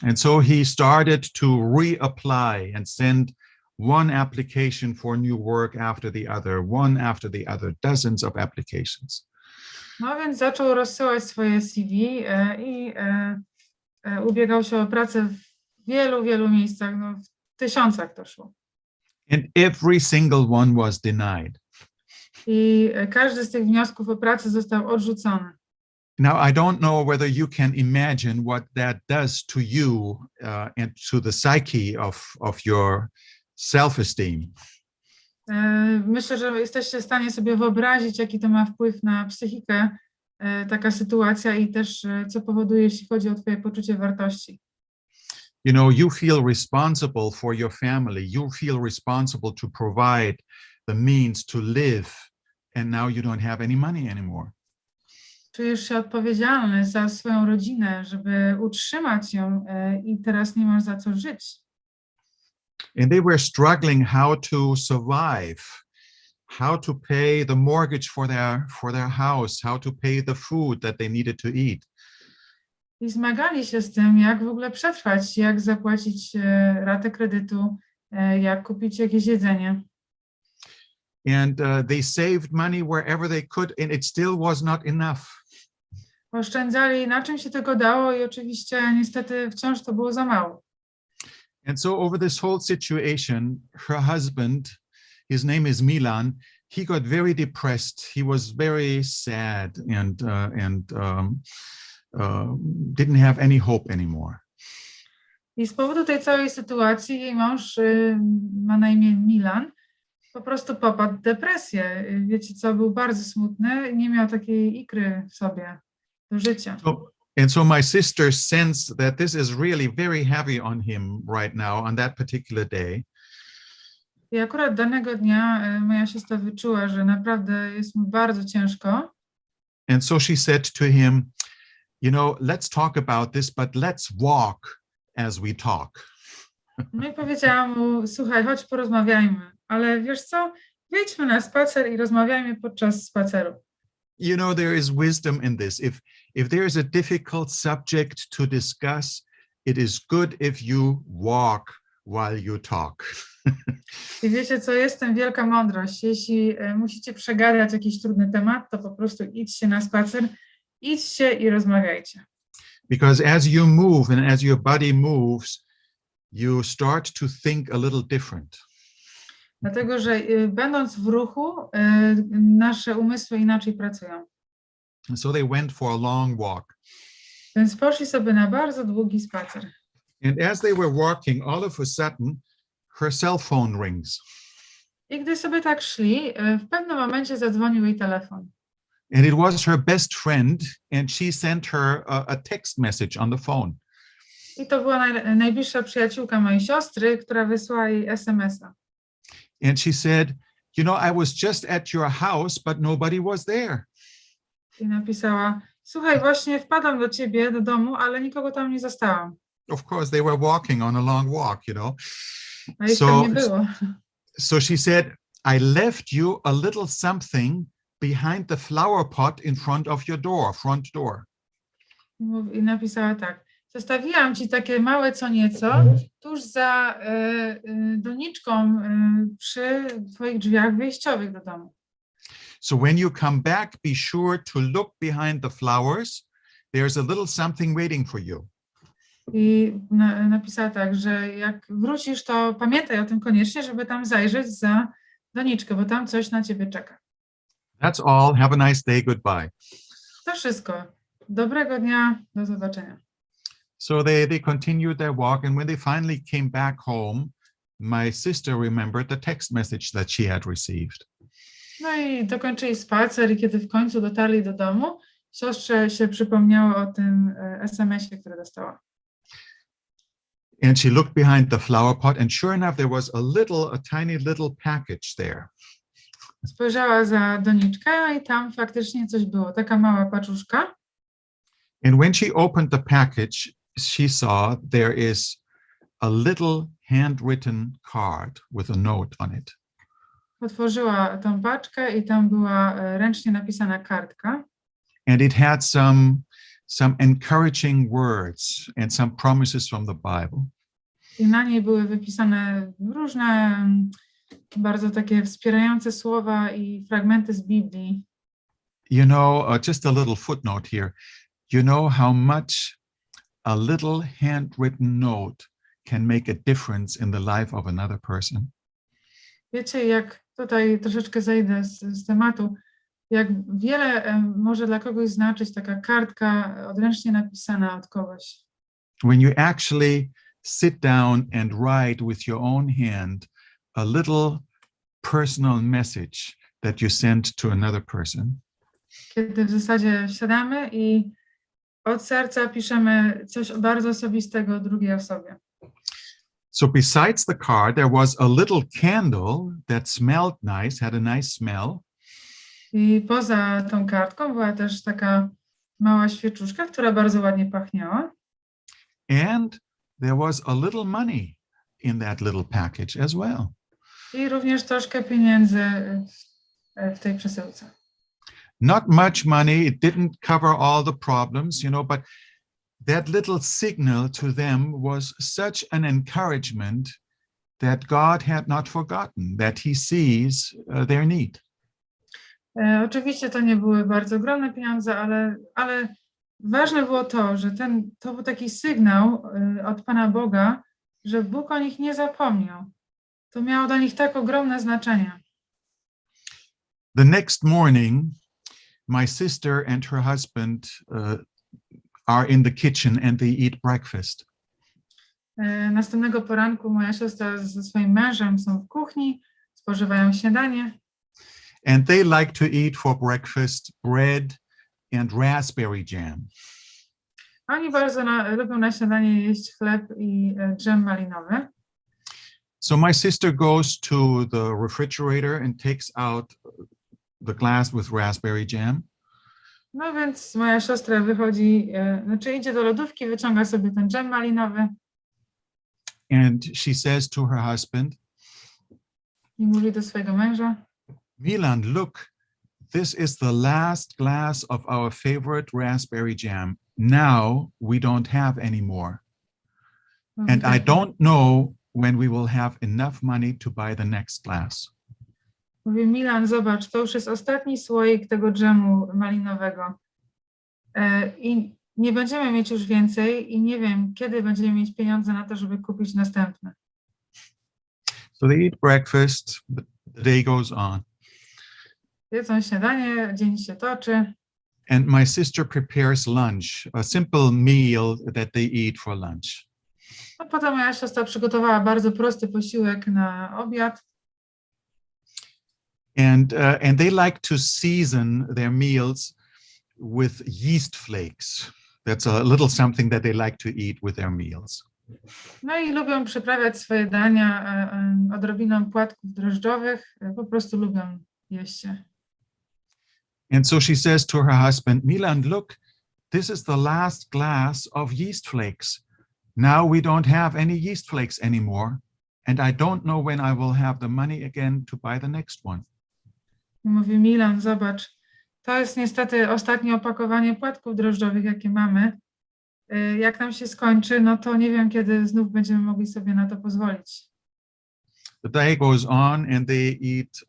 And so he started to reapply and send one application for new work after the other, one after the other, dozens of applications. No więc zaczął rozsyłać swoje CV i ubiegał się o pracę w wielu miejscach, no w tysiącach to szło. And every single one was denied. I każdy z tych wniosków o pracę został odrzucony. Now, I don't know whether you can imagine what that does to you and to the psyche of your self-esteem. Myślę, że jesteście w stanie sobie wyobrazić, jaki to ma wpływ na psychikę, taka sytuacja i też co powoduje, jeśli chodzi o twoje poczucie wartości. You know, you feel responsible for your family. You feel responsible to provide the means to live, and now you don't have any money anymore. Czujesz się odpowiedzialny za swoją rodzinę, żeby utrzymać ją i teraz nie masz za co żyć. And they were struggling how to survive, how to pay the mortgage for their house, how to pay the food that they needed to eat. I zmagali się z tym, jak w ogóle przetrwać, jak zapłacić ratę kredytu, jak kupić jakieś jedzenie. And they saved money wherever they could, and it still was not enough. Oszczędzali na czym się tego dało i oczywiście niestety wciąż to było za mało. And so over this whole situation, her husband, his name is Milan, he got very depressed. He was very sad and didn't have any hope anymore. I z powodu tej całej sytuacji jej mąż ma na imię Milan, po prostu popadł w depresję. Wiecie co, był bardzo smutny, nie miał takiej ikry w sobie do życia. So my sister sensed that this is really very heavy on him right now on that particular day. I akurat danego dnia moja siostra wyczuła, że naprawdę jest mu bardzo ciężko. And so she said to him, you know, let's talk about this, but let's walk as we talk. No i powiedziałam mu, słuchaj, chodź porozmawiajmy, ale wiesz co, wyjdźmy na spacer i rozmawiajmy podczas spaceru. You know, there is wisdom in this. If there is a difficult subject to discuss, it is good if you walk while you talk. I wiecie co, jest w tym wielka mądrość. Jeśli musicie przegadać jakiś trudny temat, to po prostu idźcie na spacer, idźcie i rozmawiajcie. Because as you move and as your body moves, you start to think a little different. Dlatego, że będąc w ruchu, nasze umysły inaczej pracują. And so they went for a long walk. Więc poszli sobie na bardzo długi spacer. And as they were walking, all of a sudden, her cell phone rings. I gdy sobie tak szli, w pewnym momencie zadzwonił jej telefon. And it was her best friend, and she sent her a text message on the phone. I to była najbliższa przyjaciółka mojej siostry, która wysłała jej SMS-a. And she said, you know, I was just at your house, but nobody was there. I napisała, słuchaj, właśnie wpadłam do ciebie, do domu, ale nikogo tam nie zastałam. Of course, they were walking on a long walk, you know. A ich tam nie było. So she said, I left you a little something behind the flower pot in front of your door, front door. I napisała tak, zostawiłam ci takie małe co nieco tuż za doniczką przy twoich drzwiach wyjściowych do domu. So when you come back, be sure to look behind the flowers. There's a little something waiting for you. I napisała tak, że jak wrócisz, to pamiętaj o tym koniecznie, żeby tam zajrzeć za doniczkę, bo tam coś na ciebie czeka. That's all. Have a nice day. Goodbye. To wszystko. Dobrego dnia. Do zobaczenia. So they continued their walk, and when they finally came back home, my sister remembered the text message that she had received. No i dokończyli spacer i kiedy w końcu dotarli do domu, siostrze się przypomniało o tym SMS-ie, który dostała. And she looked behind the flower pot, and sure enough, there was a tiny little package there. Spojrzała za doniczkę i tam faktycznie coś było, taka mała paczuszka. And when she opened the package, she saw there is a little handwritten card with a note on it. Otworzyła tą paczkę i tam była ręcznie napisana kartka. And it had some encouraging words and some promises from the Bible. I na niej były wypisane różne bardzo takie wspierające słowa i fragmenty z Biblii. You know, just a little footnote here. You know how much a little handwritten note can make a difference in the life of another person? Wiecie, jak tutaj troszeczkę zejdę z tematu, jak wiele może dla kogoś znaczyć taka kartka odręcznie napisana od kogoś. When you actually sit down and write with your own hand a little personal message that you send to another person. Kiedy w zasadzie siadamy i od serca piszemy coś bardzo osobistego drugiej osobie. So besides the card, there was a little candle that smelled nice, had a nice smell. I poza tą kartką była też taka mała świeczuszka, która bardzo ładnie pachniała. And there was a little money in that little package as well. I również troszkę pieniędzy w tej przesyłce. Not much money, it didn't cover all the problems, you know, but that little signal to them was such an encouragement that God had not forgotten, that he sees their need. Oczywiście to nie były bardzo ogromne pieniądze, ale ważne było to, że to był taki sygnał od Pana Boga, że Bóg o nich nie zapomniał. To miało dla nich tak ogromne znaczenie. The next morning, my sister and her husband are in the kitchen and they eat breakfast. Następnego poranku moja siostra ze swoim mężem są w kuchni, spożywają śniadanie. And they like to eat for breakfast bread and raspberry jam. Oni bardzo lubią na śniadanie jeść chleb i dżem malinowy. So my sister goes to the refrigerator and takes out the glass with raspberry jam. No więc moja siostra wychodzi, idzie do lodówki, wyciąga sobie ten dżem malinowy. And she says to her husband, I mówi do swojego męża: Milan, look, this is the last glass of our favorite raspberry jam. Now we don't have any more. And I don't know when we will have enough money to buy the next glass. Mówi, Milan, zobacz, to już jest ostatni słoik tego dżemu malinowego. I nie będziemy mieć już więcej i nie wiem, kiedy będziemy mieć pieniądze na to, żeby kupić następne. So they eat breakfast, but the day goes on. Jedzą śniadanie, dzień się toczy. And my sister prepares lunch, a simple meal that they eat for lunch. A potem moja siostra przygotowała bardzo prosty posiłek na obiad. And they like to season their meals with yeast flakes. That's a little something that they like to eat with their meals. No i lubią przyprawiać swoje dania odrobiną płatków drożdżowych. Po prostu lubią jeść się. And so she says to her husband, Milan, look, this is the last glass of yeast flakes. Now we don't have any yeast flakes anymore. And I don't know when I will have the money again to buy the next one. Mówi, Milan, zobacz, to jest niestety ostatnie opakowanie płatków drożdżowych, jakie mamy. Jak nam się skończy, no to nie wiem, kiedy znów będziemy mogli sobie na to pozwolić. The day goes on and they eat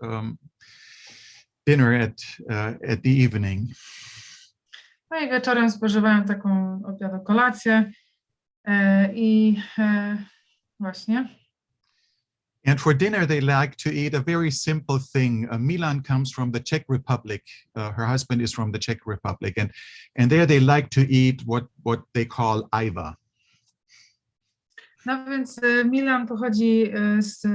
dinner at the evening. No i wieczorem spożywają taką kolację i właśnie. And for dinner, they like to eat a very simple thing. Milan comes from the Czech Republic. Her husband is from the Czech Republic. And there they like to eat what they call ajwa. No więc Milan pochodzi z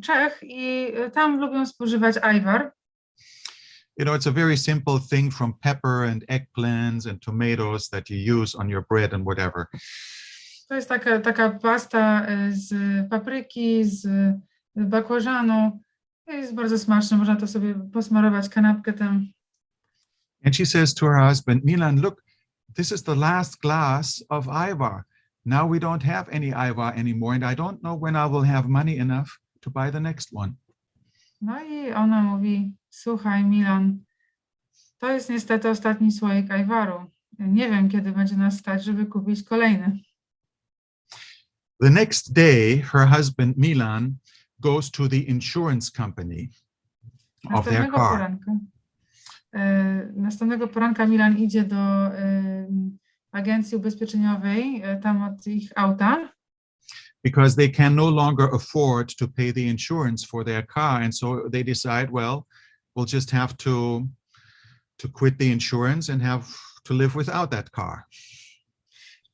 Czech i tam lubią spożywać ajwar. You know, it's a very simple thing from pepper and eggplants and tomatoes that you use on your bread and whatever. To jest taka pasta z papryki, z bakłażanu. Jest bardzo smaczne, można to sobie posmarować kanapkę tam. And she says to her husband, Milan, look, this is the last glass of ajvar. Now we don't have any ajvar anymore, and I don't know when I will have money enough to buy the next one. No i ona mówi, słuchaj Milan, to jest niestety ostatni słoik ajwaru. Nie wiem, kiedy będzie nas stać, żeby kupić kolejny. The next day, her husband Milan goes to the insurance company of their car. Następnego poranka Milan idzie do agencji ubezpieczeniowej, tam od ich auta. Because they can no longer afford to pay the insurance for their car. And so they decide, well, we'll just have to quit the insurance and have to live without that car.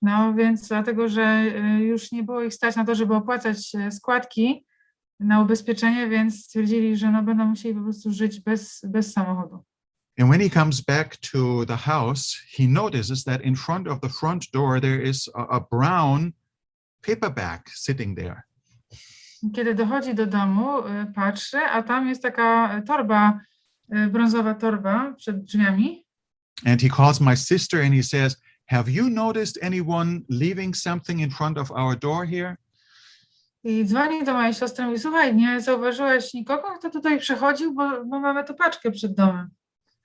No więc dlatego, że już nie było ich stać na to, żeby opłacać składki na ubezpieczenie, więc stwierdzili, że no będą musieli po prostu żyć bez samochodu. And when he comes back to the house, he notices that in front of the front door there is a brown paperback sitting there. Kiedy dochodzi do domu, patrzy, a tam jest taka torba, brązowa torba przed drzwiami. And he calls my sister and he says, have you noticed anyone leaving something in front of our door here? I dzwoni do mojej siostry i mówi, słuchaj, nie zauważyłeś nikogo, kto tutaj przechodził, bo mamy tu paczkę przed domem.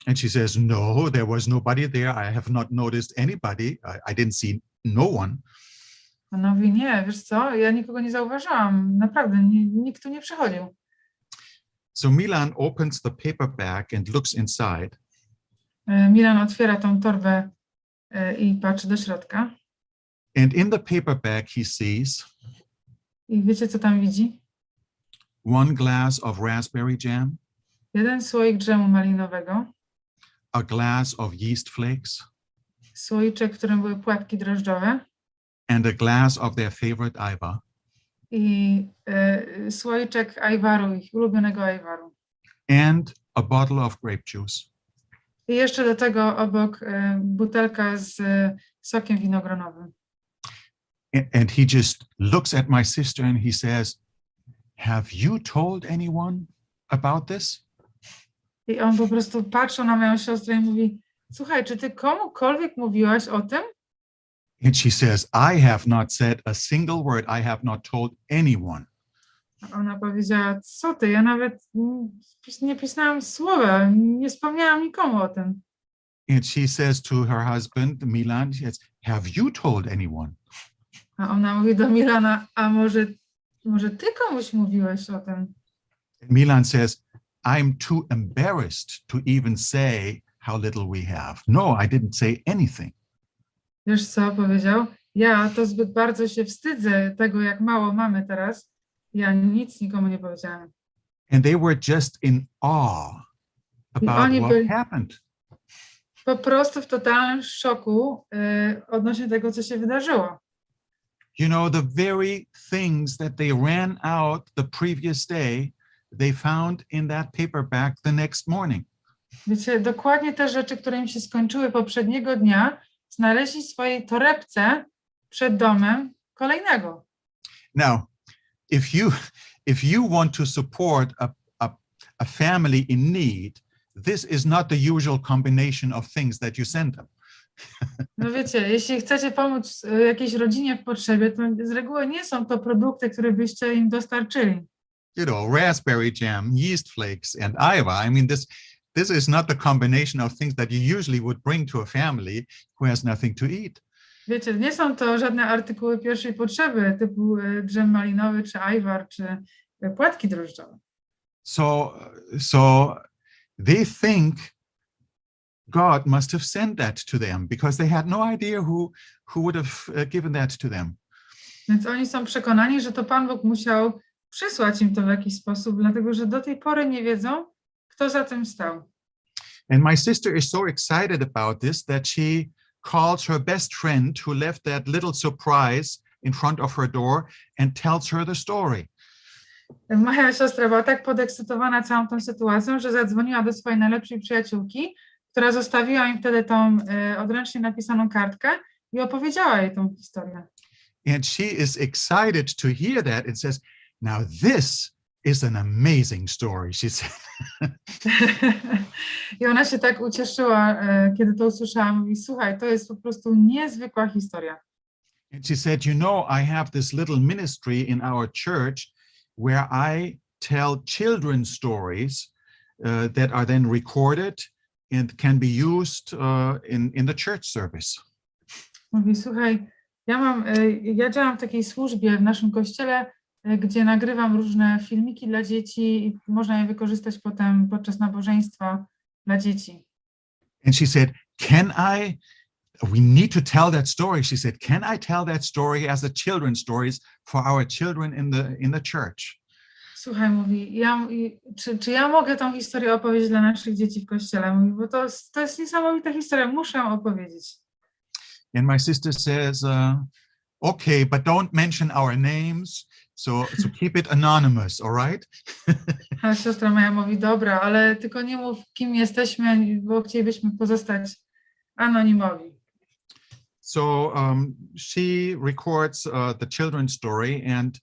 And she says, no, there was nobody there. I have not noticed anybody. I didn't see no one. Ona mówi, nie, wiesz co, ja nikogo nie zauważyłam, naprawdę, nikt tu nie przechodził. So Milan opens the paperback and looks inside. Milan otwiera tą torbę i patrzy do środka. And in the paperback he sees I wiecie, co tam widzi? one glass of raspberry jam, Jeden słoik dżemu malinowego, a glass of yeast flakes, słoiczek, w którym były płatki drożdżowe and a glass of their favorite ajvar. i słoiczek ajwaru, ich ulubionego ajwaru. And a bottle of grape juice. I jeszcze do tego obok butelka z sokiem winogronowym. And he just looks at my sister and he says, have you told anyone about this? I on po prostu patrzy na moją siostrę i mówi, słuchaj, czy ty komukolwiek mówiłaś o tym? And she says, I have not said a single word. I have not told anyone. A ona powiedziała, co ty, ja nawet nie pisałam słowa, nie wspomniałam nikomu o tym. And she says to her husband, Milan, she says, have you told anyone? A ona mówi do Milana, a może Może ty komuś mówiłeś o tym? Milan says, I'm too embarrassed to even say how little we have. No, I didn't say anything. Wiesz co powiedział? Ja to zbyt bardzo się wstydzę tego, jak mało mamy teraz. Ja nic nikomu nie powiedziałem. And they were just in awe I about oni what byli happened. po prostu w totalnym szoku odnośnie tego, co się wydarzyło. You know, the very things that they ran out the previous day, they found in that paperback the next morning. Wiecie, dokładnie te rzeczy, które im się skończyły poprzedniego dnia, znaleźli w swojej torebce przed domem kolejnego. Now, if you want to support a family in need, this is not the usual combination of things that you send them. No wiecie, jeśli chcecie pomóc jakiejś rodzinie w potrzebie, to z reguły nie są to produkty, które byście im dostarczyli. You know, raspberry jam, yeast flakes, and ayva. I mean, this is not the combination of things that you usually would bring to a family who has nothing to eat. Wiecie, nie są to żadne artykuły pierwszej potrzeby, typu dżem malinowy, czy ajwar, czy płatki drożdżowe. So they think God must have sent that to them because they had no idea who would have given that to them. Więc oni są przekonani, że to Pan Bóg musiał przysłać im to w jakiś sposób, dlatego że do tej pory nie wiedzą, kto za tym stał. And my sister is so excited about this that she calls her best friend who left that little surprise in front of her door and tells her the story. Moja siostra była tak podekscytowana całą tą sytuacją, że zadzwoniła do swojej najlepszej przyjaciółki, która zostawiła im wtedy tą odręcznie napisaną kartkę i opowiedziała jej tą historię. And she is excited to hear that and says, now this is an amazing story, she said. I ona się tak ucieszyła, kiedy to usłyszała. Mówi, słuchaj, to jest po prostu niezwykła historia. And she said, you know, I have this little ministry in our church where I tell children's stories that are then recorded and can be used in the church service. Mówi, słuchaj, ja działam w takiej służbie w naszym kościele, gdzie nagrywam różne filmiki dla dzieci i można je wykorzystać potem podczas nabożeństwa dla dzieci. And she said, we need to tell that story. She said, can I tell that story as a children's stories for our children in the church? Słuchaj, mówi, czy ja mogę tą historię opowiedzieć dla naszych dzieci w kościele? Mówi, bo to jest niesamowita historia, muszę opowiedzieć. And my sister says, okay, but don't mention our names, so keep it anonymous, all right? A siostra moja mówi, dobra, ale tylko nie mów, kim jesteśmy, bo chcielibyśmy pozostać anonimowi. So she records the children's story, and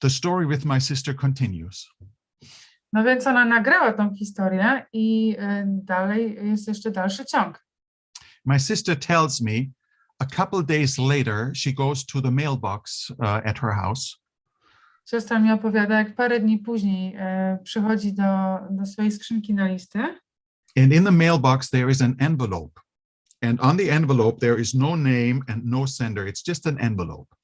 the story with my sister continues. No więc ona nagrała tą historię i dalej jest jeszcze dalszy ciąg. My sister tells me a couple days later, she goes to the mailbox at her house. Siostra mi opowiada, jak parę dni później przychodzi do swojej skrzynki na listy. And in the mailbox there is an envelope. And on the envelope there is no name and no sender. It's just an envelope.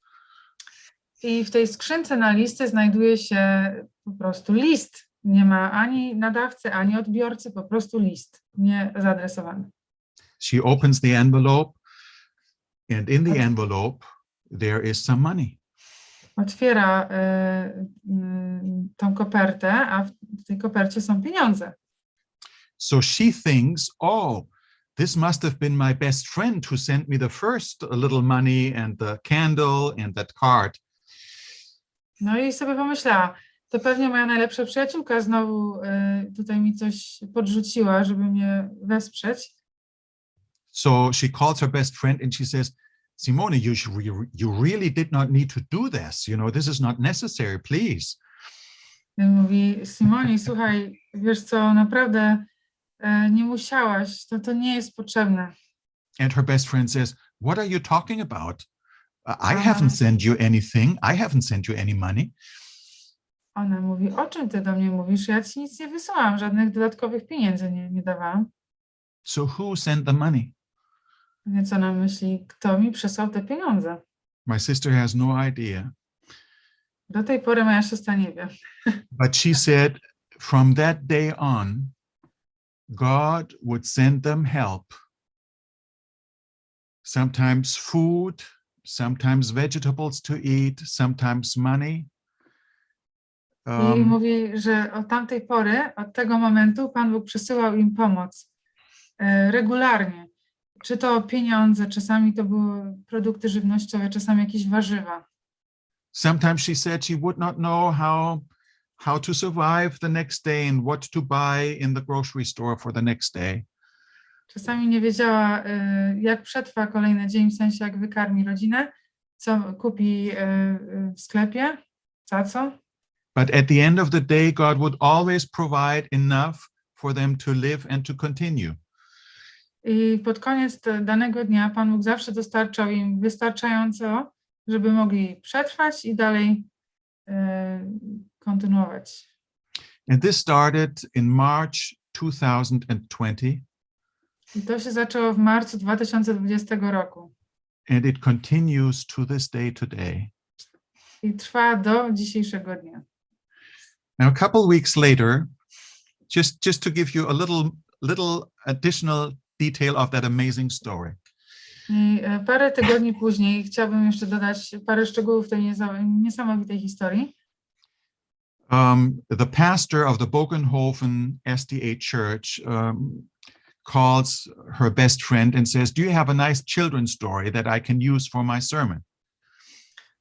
I w tej skrzynce na listy znajduje się po prostu list. Nie ma ani nadawcy, ani odbiorcy, po prostu list, nie zaadresowany. She opens the envelope, and in the envelope there is some money. Otwiera tą kopertę, a w tej kopercie są pieniądze. So she thinks, oh, this must have been my best friend who sent me the first little money and the candle and that card. No i sobie pomyślała, to pewnie moja najlepsza przyjaciółka znowu tutaj mi coś podrzuciła, żeby mnie wesprzeć. So she calls her best friend and she says, Simone, you really did not need to do this. You know, this is not necessary, please. I mówi, Simone, słuchaj, wiesz co, naprawdę nie musiałaś, to nie jest potrzebne. And her best friend says, what are you talking about? I haven't sent you anything. I haven't sent you any money. Ona mówi, o czym ty do mnie mówisz? Ja ci nic nie wysyłam, żadnych dodatkowych pieniędzy nie dawałam. So who sent the money? Więc ona myśli, kto mi przysłał te pieniądze? My sister has no idea. Do tej pory moja siostra nie wie. But she said, from that day on, God would send them help. Sometimes food, sometimes vegetables to eat, sometimes money. I mówi, że od tamtej pory, od tego momentu Pan Bóg przysyłał im pomoc regularnie. Czy to pieniądze, czasami to były produkty żywnościowe, czasami jakieś warzywa. Sometimes she said she would not know how to survive the next day and what to buy in the grocery store for the next day. Czasami nie wiedziała, jak przetrwa kolejny dzień, w sensie jak wykarmi rodzinę, co kupi w sklepie, za co. But at the end of the day, God would always provide enough for them to live and to continue. I pod koniec danego dnia Pan Bóg zawsze dostarczał im wystarczająco, żeby mogli przetrwać i dalej kontynuować. And this started in March 2020. I to się zaczęło w marcu 2020 roku. And it continues to this day today. I trwa do dzisiejszego dnia. Now, a couple weeks later, just to give you a little additional detail of that amazing story. I parę tygodni później chciałabym jeszcze dodać parę szczegółów tej niesamowitej historii. The pastor of the Bogenhofen SDA Church calls her best friend and says, "Do you have a nice children's story that I can use for my sermon?"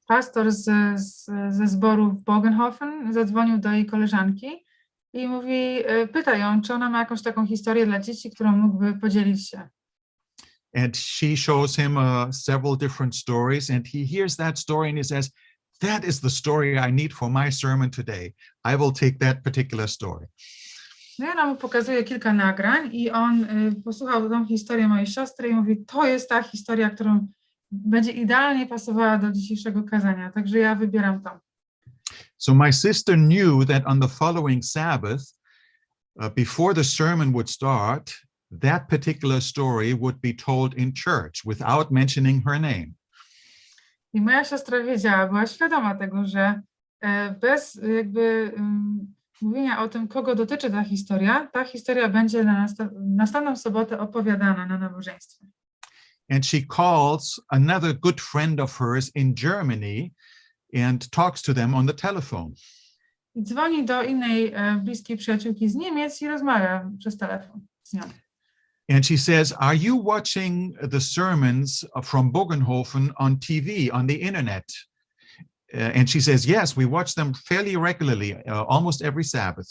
Pastor ze zboru w Bogenhofen zadzwonił do jej koleżanki i mówi, pyta ją, czy ona ma jakąś taką historię dla dzieci, którą mógłby podzielić się. And she shows him several different stories, and he hears that story and he says, "That is the story I need for my sermon today. I will take that particular story." No i ona mu pokazuje kilka nagrań i on posłuchał tą historię mojej siostry i mówi, to jest ta historia, którą będzie idealnie pasowała do dzisiejszego kazania, także ja wybieram to. So my sister knew that on the following Sabbath, before the sermon would start, that particular story would be told in church without mentioning her name. I moja siostra wiedziała, była świadoma tego, że bez jakby mówienia o tym, kogo dotyczy ta historia będzie na następną sobotę opowiadana na nabożeństwie. And she calls another good friend of hers in Germany and talks to them on the telephone. I dzwoni do innej bliskiej przyjaciółki z Niemiec i rozmawia przez telefon z nią. And she says, "Are you watching the sermons from Bogenhofen on TV, on the internet?" And she says, "Yes, we watch them fairly regularly, almost every Sabbath."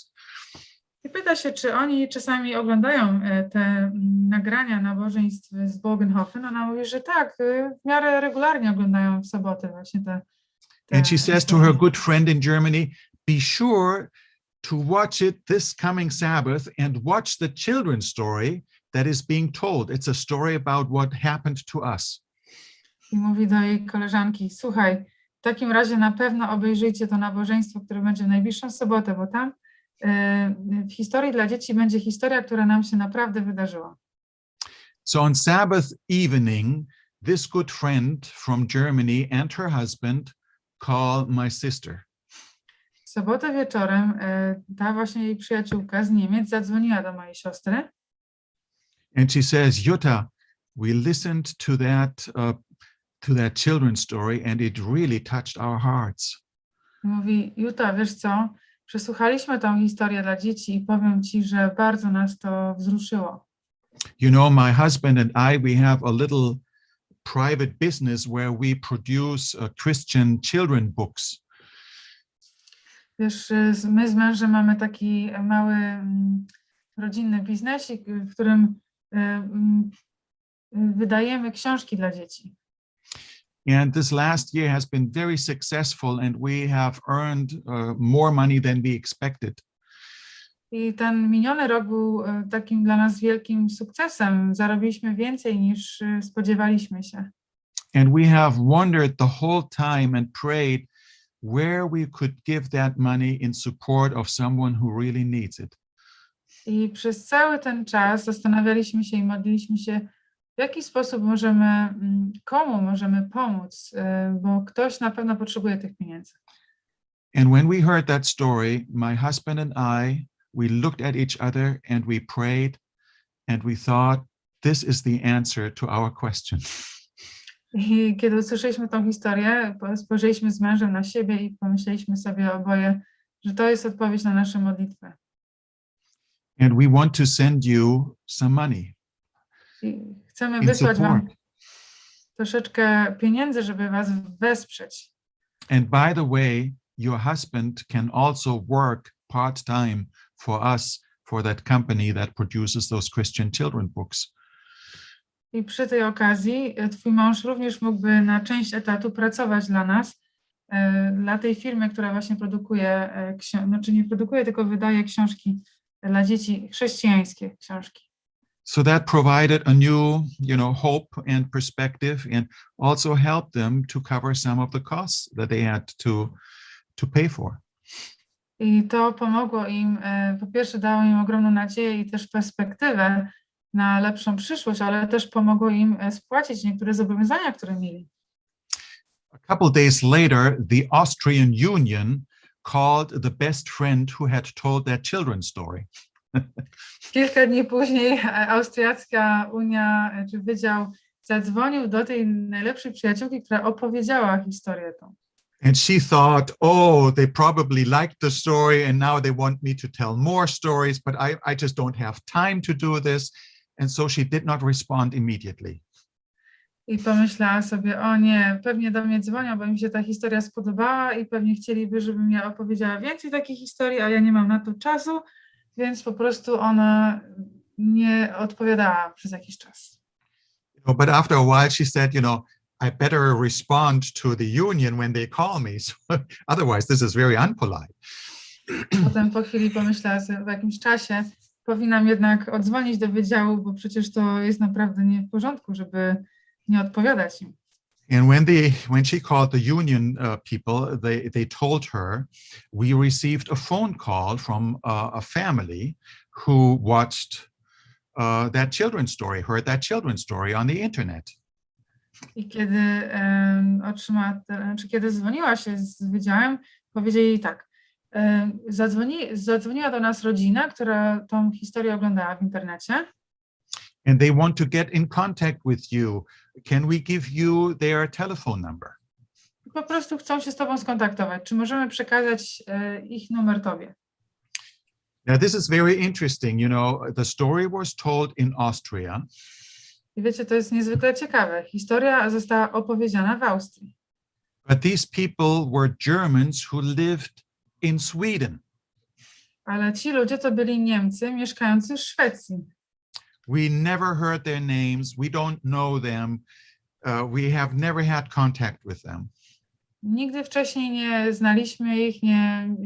I pyta się, czy oni czasami oglądają te nagrania nabożeństw z Bogenhofen. Ona mówi, że tak, w miarę regularnie oglądają w soboty właśnie te And she says to her good friend in Germany, "Be sure to watch it this coming Sabbath and watch the children's story that is being told. It's a story about what happened to us." I mówi do jej koleżanki, słuchaj, w takim razie na pewno obejrzyjcie to nabożeństwo, które będzie w najbliższą sobotę, bo tam w historii dla dzieci będzie historia, która nam się naprawdę wydarzyła. So on Sabbath evening, this good friend from Germany and her husband call my sister. W sobotę wieczorem ta właśnie jej przyjaciółka z Niemiec zadzwoniła do mojej siostry. And she says, "Jutta, we listened to that children's story and it really touched our hearts." Mówi, Jutta, wiesz co, przesłuchaliśmy tą historię dla dzieci i powiem ci, że bardzo nas to wzruszyło. You know, my husband and I, we have a little private business where we produce Christian children books. Wiesz, my z mężem mamy taki mały rodzinny biznesik, w którym wydajemy książki dla dzieci. And this last year has been very successful and we have earned more money than we expected. I ten miniony rok był takim dla nas wielkim sukcesem. Zarobiliśmy więcej niż spodziewaliśmy się. And we have wondered the whole time and prayed where we could give that money in support of someone who really needs it. I przez cały ten czas zastanawialiśmy się i modliliśmy się, w jaki sposób możemy, komu możemy pomóc, bo ktoś na pewno potrzebuje tych pieniędzy. And when we heard that story, my husband and I, we looked at each other and we prayed and we thought, this is the answer to our question. I kiedy usłyszeliśmy tą historię, spojrzeliśmy z mężem na siebie i pomyśleliśmy sobie oboje, że to jest odpowiedź na naszą modlitwę. And we want to send you some money I chcemy in wysłać wam support. troszeczkę pieniędzy, żeby was wesprzeć. And by the way, your husband can also work part-time for us, for that company that produces those Christian children books. I przy tej okazji twój mąż również mógłby na część etatu pracować dla nas, dla tej firmy, która właśnie produkuje, znaczy nie produkuje, tylko wydaje książki dla dzieci, chrześcijańskie książki. So that provided a new, hope and perspective, and also helped them to cover some of the costs that they had to pay for. I to pomogło im, po pierwsze dało im ogromną nadzieję i też perspektywę na lepszą przyszłość, ale też pomogło im spłacić niektóre zobowiązania, które mieli. A couple days later, the Austrian Union called the best friend who had told their children's story. Kilka dni później Austriacka Unia, czy Wydział, zadzwonił do tej najlepszej przyjaciółki, która opowiedziała historię tą. And she thought, oh, they probably liked the story and now they want me to tell more stories, but I just don't have time to do this. And so she did not respond immediately. I pomyślała sobie, o nie, pewnie do mnie dzwonią, bo mi się ta historia spodobała i pewnie chcieliby, żebym ja opowiedziała więcej takich historii, a ja nie mam na to czasu, więc po prostu ona nie odpowiadała przez jakiś czas. But after a while she said, I better respond to the union when they call me. So, otherwise, this is very unpolite. Potem po chwili pomyślała sobie, w jakimś czasie powinnam jednak odzwonić do wydziału, bo przecież to jest naprawdę nie w porządku, żeby nie odpowiadać im. And when she called the union people, they told her, we received a phone call from a family who watched that children's story, heard that children's story on the internet. I kiedy kiedy dzwoniła się z wydziałem, powiedzieli tak, zadzwoniła do nas rodzina, która tą historię oglądała w internecie. And they want to get in contact with you. Can we give you their telephone number? Po prostu chcą się z tobą skontaktować. Czy możemy przekazać ich numer tobie? Now, this is very interesting. The story was told in Austria. I wiecie, to jest niezwykle ciekawe. Historia została opowiedziana w Austrii. But these people were Germans who lived in Sweden. Ale ci ludzie to byli Niemcy mieszkający w Szwecji. We never heard their names. We don't know them. We have never had contact with them. Nigdy wcześniej nie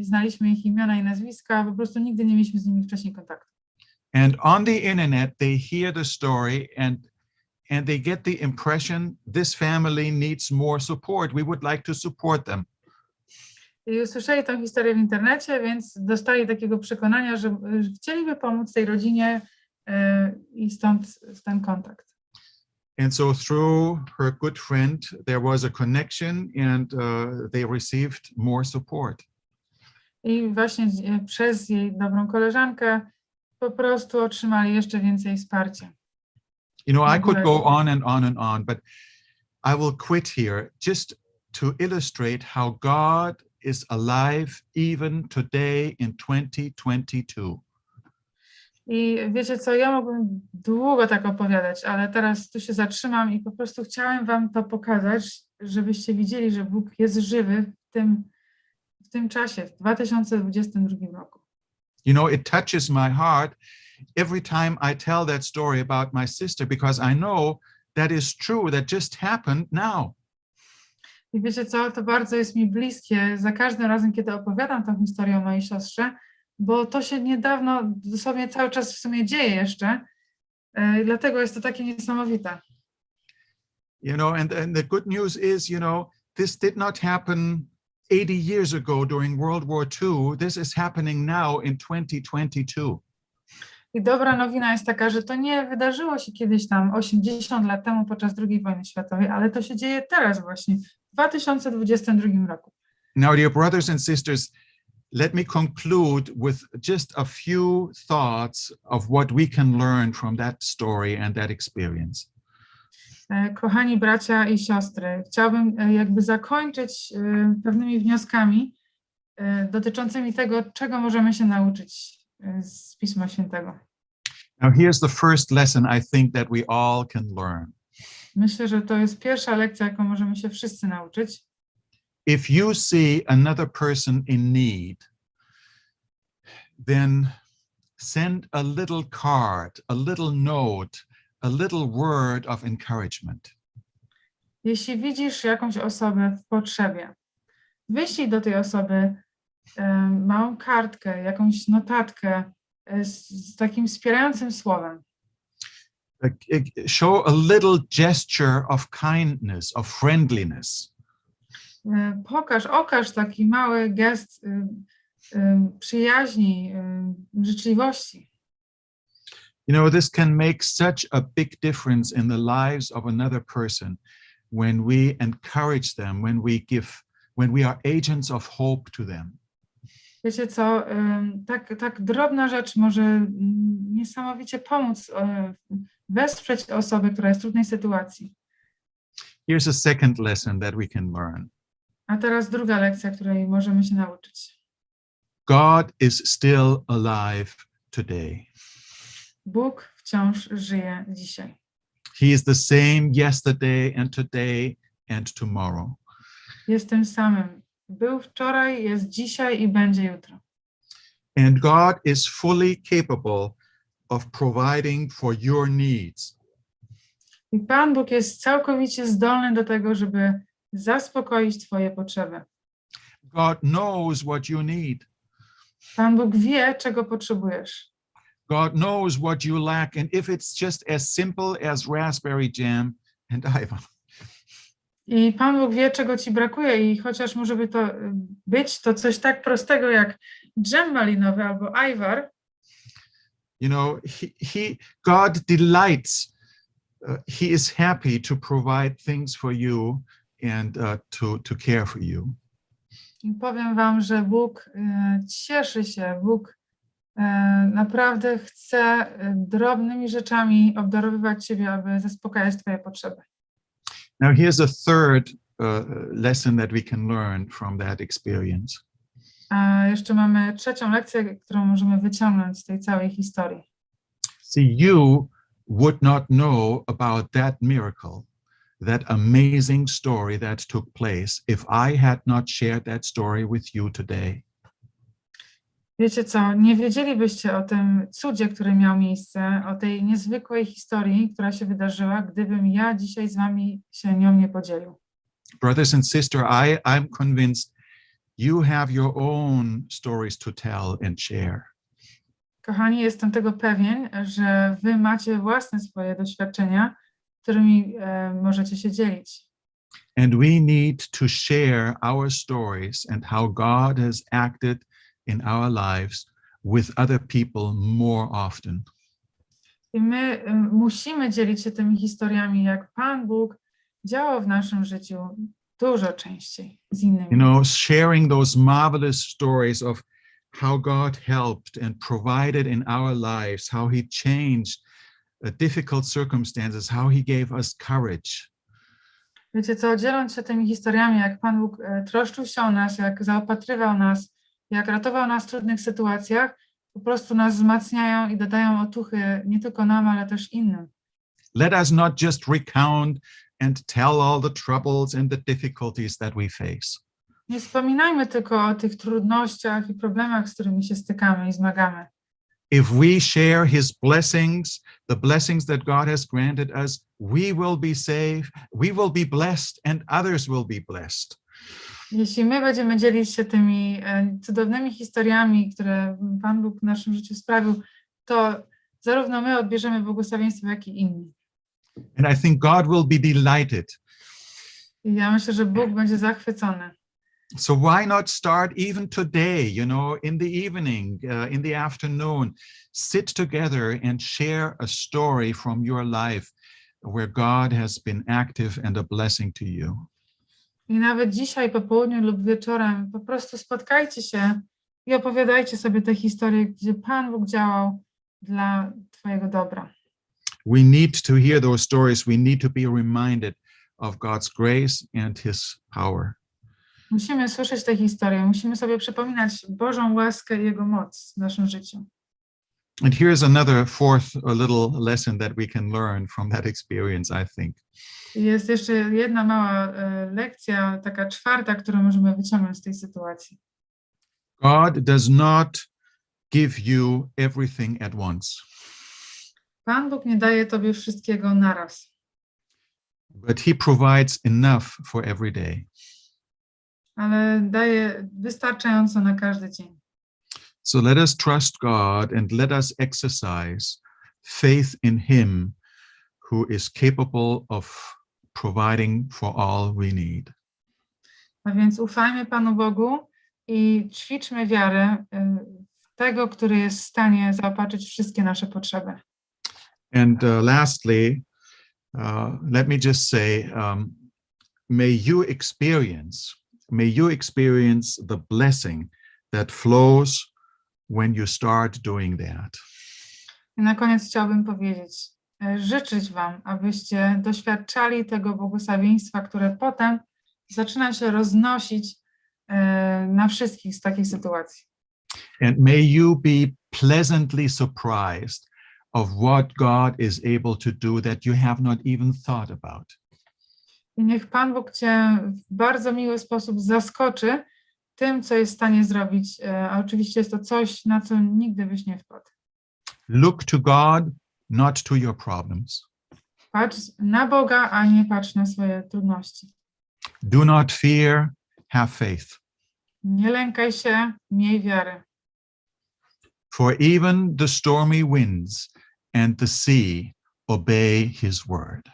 znaliśmy ich imiona i nazwiska, po prostu nigdy nie mieliśmy z nimi wcześniej kontaktu. And on the internet, they hear the story and they get the impression this family needs more support. We would like to support them. I usłyszeli tę historię w internecie, więc dostali takiego przekonania, że chcieliby pomóc tej rodzinie i stąd ten kontakt. And so through her good friend, there was a connection and they received more support. I właśnie przez jej dobrą koleżankę po prostu otrzymali jeszcze więcej wsparcia. I could go on and on and on, but I will quit here just to illustrate how God is alive even today in 2022. I wiecie co, ja mogłabym długo tak opowiadać, ale teraz tu się zatrzymam i po prostu chciałem wam to pokazać, żebyście widzieli, że Bóg jest żywy w tym czasie, w 2022 roku. It touches my heart every time I tell that story about my sister because I know that is true, that just happened now. I wiecie co, to bardzo jest mi bliskie za każdym razem, kiedy opowiadam tę historię o mojej siostrze, bo to się niedawno, dosłownie cały czas w sumie dzieje jeszcze, i dlatego jest to takie niesamowite. And the good news is, this did not happen 80 years ago during World War II. This is happening now in 2022. I dobra nowina jest taka, że to nie wydarzyło się kiedyś tam 80 lat temu podczas II wojny światowej, ale to się dzieje teraz właśnie, w 2022 roku. Now, dear brothers and sisters, let me conclude with just a few thoughts of what we can learn from that story and that experience. Kochani bracia i siostry, chciałabym jakby zakończyć pewnymi wnioskami dotyczącymi tego, czego możemy się nauczyć z Pisma Świętego. Now, here's the first lesson I think that we all can learn. Myślę, że to jest pierwsza lekcja, jaką możemy się wszyscy nauczyć. If you see another person in need, then send a little card, a little note, a little word of encouragement. Jeśli widzisz jakąś osobę w potrzebie, wyślij do tej osoby małą kartkę, jakąś notatkę z takim wspierającym słowem. Show a little gesture of kindness, of friendliness. Okaż taki mały gest przyjaźni, życzliwości. You know, this can make such a big difference in the lives of another person when we encourage them, when we are agents of hope to them. Wiecie co, tak drobna rzecz może niesamowicie pomóc wesprzeć osobę, która jest w trudnej sytuacji. Here's a second lesson that we can learn. A teraz druga lekcja, której możemy się nauczyć. God is still alive today. Bóg wciąż żyje dzisiaj. He is the same yesterday and today and tomorrow. Jest tym samym. Był wczoraj, jest dzisiaj i będzie jutro. And God is fully capable of providing for your needs. I Pan Bóg jest całkowicie zdolny do tego, żeby zaspokoić twoje potrzeby. God knows what you need. Pan Bóg wie, czego potrzebujesz. God knows what you lack, and if it's just as simple as raspberry jam and Ivan. I Pan Bóg wie, czego ci brakuje i chociaż może by to być to coś tak prostego jak dżem malinowy albo ajwar, You know, God delights, he is happy to provide things for you and to care for you. i powiem wam, że Bóg cieszy się, Bóg naprawdę chce drobnymi rzeczami obdarowywać ciebie, aby zaspokajać twoje potrzeby. Now, here's a third lesson that we can learn from that experience. A jeszcze mamy trzecią lekcję, którą możemy wyciągnąć z tej całej historii. See, you would not know about that miracle, that amazing story that took place, if I had not shared that story with you today. Wiecie co, nie wiedzielibyście o tym cudzie, który miał miejsce, o tej niezwykłej historii, która się wydarzyła, gdybym ja dzisiaj z wami się nią nie podzielił. Brothers and sisters, I'm convinced you have your own stories to tell and share. Kochani, jestem tego pewien, że wy macie własne swoje doświadczenia, którymi możecie się dzielić. And we need to share our stories and how God has acted in our lives with other people more often. I my musimy dzielić się tymi historiami, jak Pan Bóg działał w naszym życiu dużo częściej z innymi. You know, sharing those marvelous stories of how God helped and provided in our lives, how he changed difficult circumstances, how he gave us courage. Wiecie co, dzieląc się tymi historiami, jak Pan Bóg troszczył się o nas, jak zaopatrywał nas, jak ratował nas w trudnych sytuacjach, po prostu nas wzmacniają i dodają otuchy nie tylko nam, ale też innym. Let us not just recount and tell all the troubles and the difficulties that we face. Nie wspominajmy tylko o tych trudnościach i problemach, z którymi się stykamy i zmagamy. If we share his blessings, the blessings that God has granted us, we will be saved, we will be blessed, and others will be blessed. Jeśli my będziemy dzielić się tymi cudownymi historiami, które Pan Bóg w naszym życiu sprawił, to zarówno my odbierzemy błogosławieństwo, jak i inni. And I think God will be delighted I ja myślę, że Bóg będzie zachwycony. So why not start even today, in the evening, in the afternoon, sit together and share a story from your life where God has been active and a blessing to you. I nawet dzisiaj po południu lub wieczorem po prostu spotkajcie się i opowiadajcie sobie te historie, gdzie Pan Bóg działał dla twojego dobra. We need to hear those stories. We need to be reminded of God's grace and His power. Musimy słyszeć te historie, musimy sobie przypominać Bożą łaskę i Jego moc w naszym życiu. And here's another fourth a little lesson that we can learn from that experience, I think. Jest jeszcze jedna mała lekcja, taka czwarta, którą możemy wyciągnąć z tej sytuacji. God does not give you everything at once, Pan Bóg nie daje tobie wszystkiego naraz, but He provides enough for every day. ale daje wystarczająco na każdy dzień. So let us trust God and let us exercise faith in Him who is capable of providing for all we need. A więc ufajmy Panu Bogu i ćwiczmy wiarę w tego, który jest w stanie zaopatrzyć wszystkie nasze potrzeby. And lastly, let me just say, may you experience the blessing that flows when you start doing that. I na koniec chciałbym powiedzieć, życzyć wam, abyście doświadczali tego błogosławieństwa, które potem zaczyna się roznosić na wszystkich z takiej sytuacji. And may you be pleasantly surprised of what God is able to do that you have not even thought about. I niech Pan Bóg cię w bardzo miły sposób zaskoczy tym, co jest w stanie zrobić, a oczywiście jest to coś, na co nigdy byś nie wpadł. Look to God, not to your problems. Patrz na Boga, a nie patrz na swoje trudności. Do not fear, have faith. Nie lękaj się, miej wiarę. For even the stormy winds and the sea obey His word.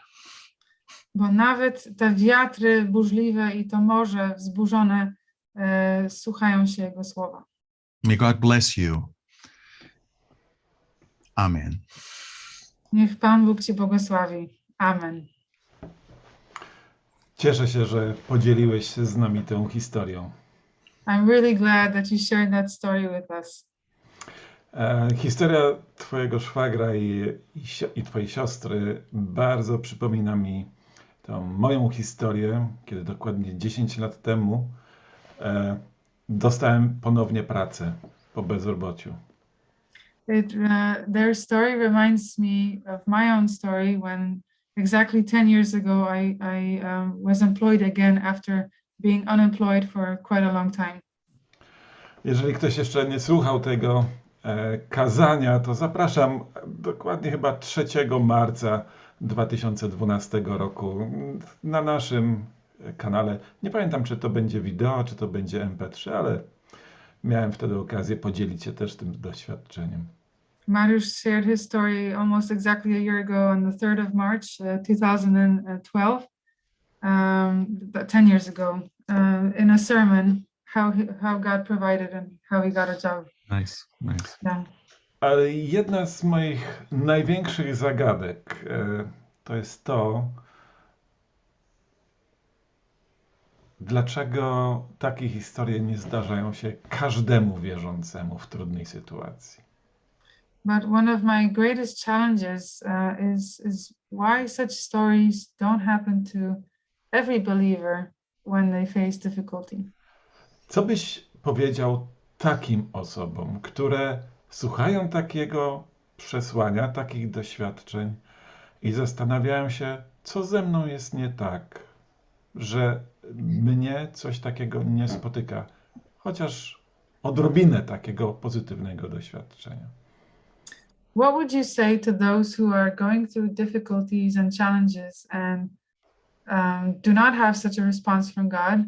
Bo nawet te wiatry burzliwe i to morze wzburzone słuchają się Jego słowa. May God bless you. Amen. Niech Pan Bóg ci błogosławi. Amen. Cieszę się, że podzieliłeś się z nami tą historią. I'm really glad that you shared that story with us. Historia twojego szwagra i twojej siostry bardzo przypomina mi tą moją historię, kiedy dokładnie 10 lat temu dostałem ponownie pracę po bezrobociu. Their story reminds me of my own story when exactly 10 years ago I was employed again after being unemployed for quite a long time. Jeżeli ktoś jeszcze nie słuchał tego kazania, to zapraszam dokładnie chyba 3 marca 2012 roku na naszym kanale. Nie pamiętam, czy to będzie wideo, czy to będzie MP3, ale miałem wtedy okazję podzielić się też tym doświadczeniem. Mariusz shared his story almost exactly a year ago on the 3rd of March 2012, 10 years ago, in a sermon, how God provided and how he got a job. Nice. Yeah. Ale jedna z moich największych zagadek to jest to, dlaczego takie historie nie zdarzają się każdemu wierzącemu w trudnej sytuacji. But one of my greatest challenges is why such stories don't happen to every believer when they face difficulty. Co byś powiedział takim osobom, które słuchają takiego przesłania, takich doświadczeń i zastanawiają się, co ze mną jest nie tak, że mnie coś takiego nie spotyka, chociaż odrobinę takiego pozytywnego doświadczenia. What would you say to those who are going through difficulties and challenges and do not have such a response from God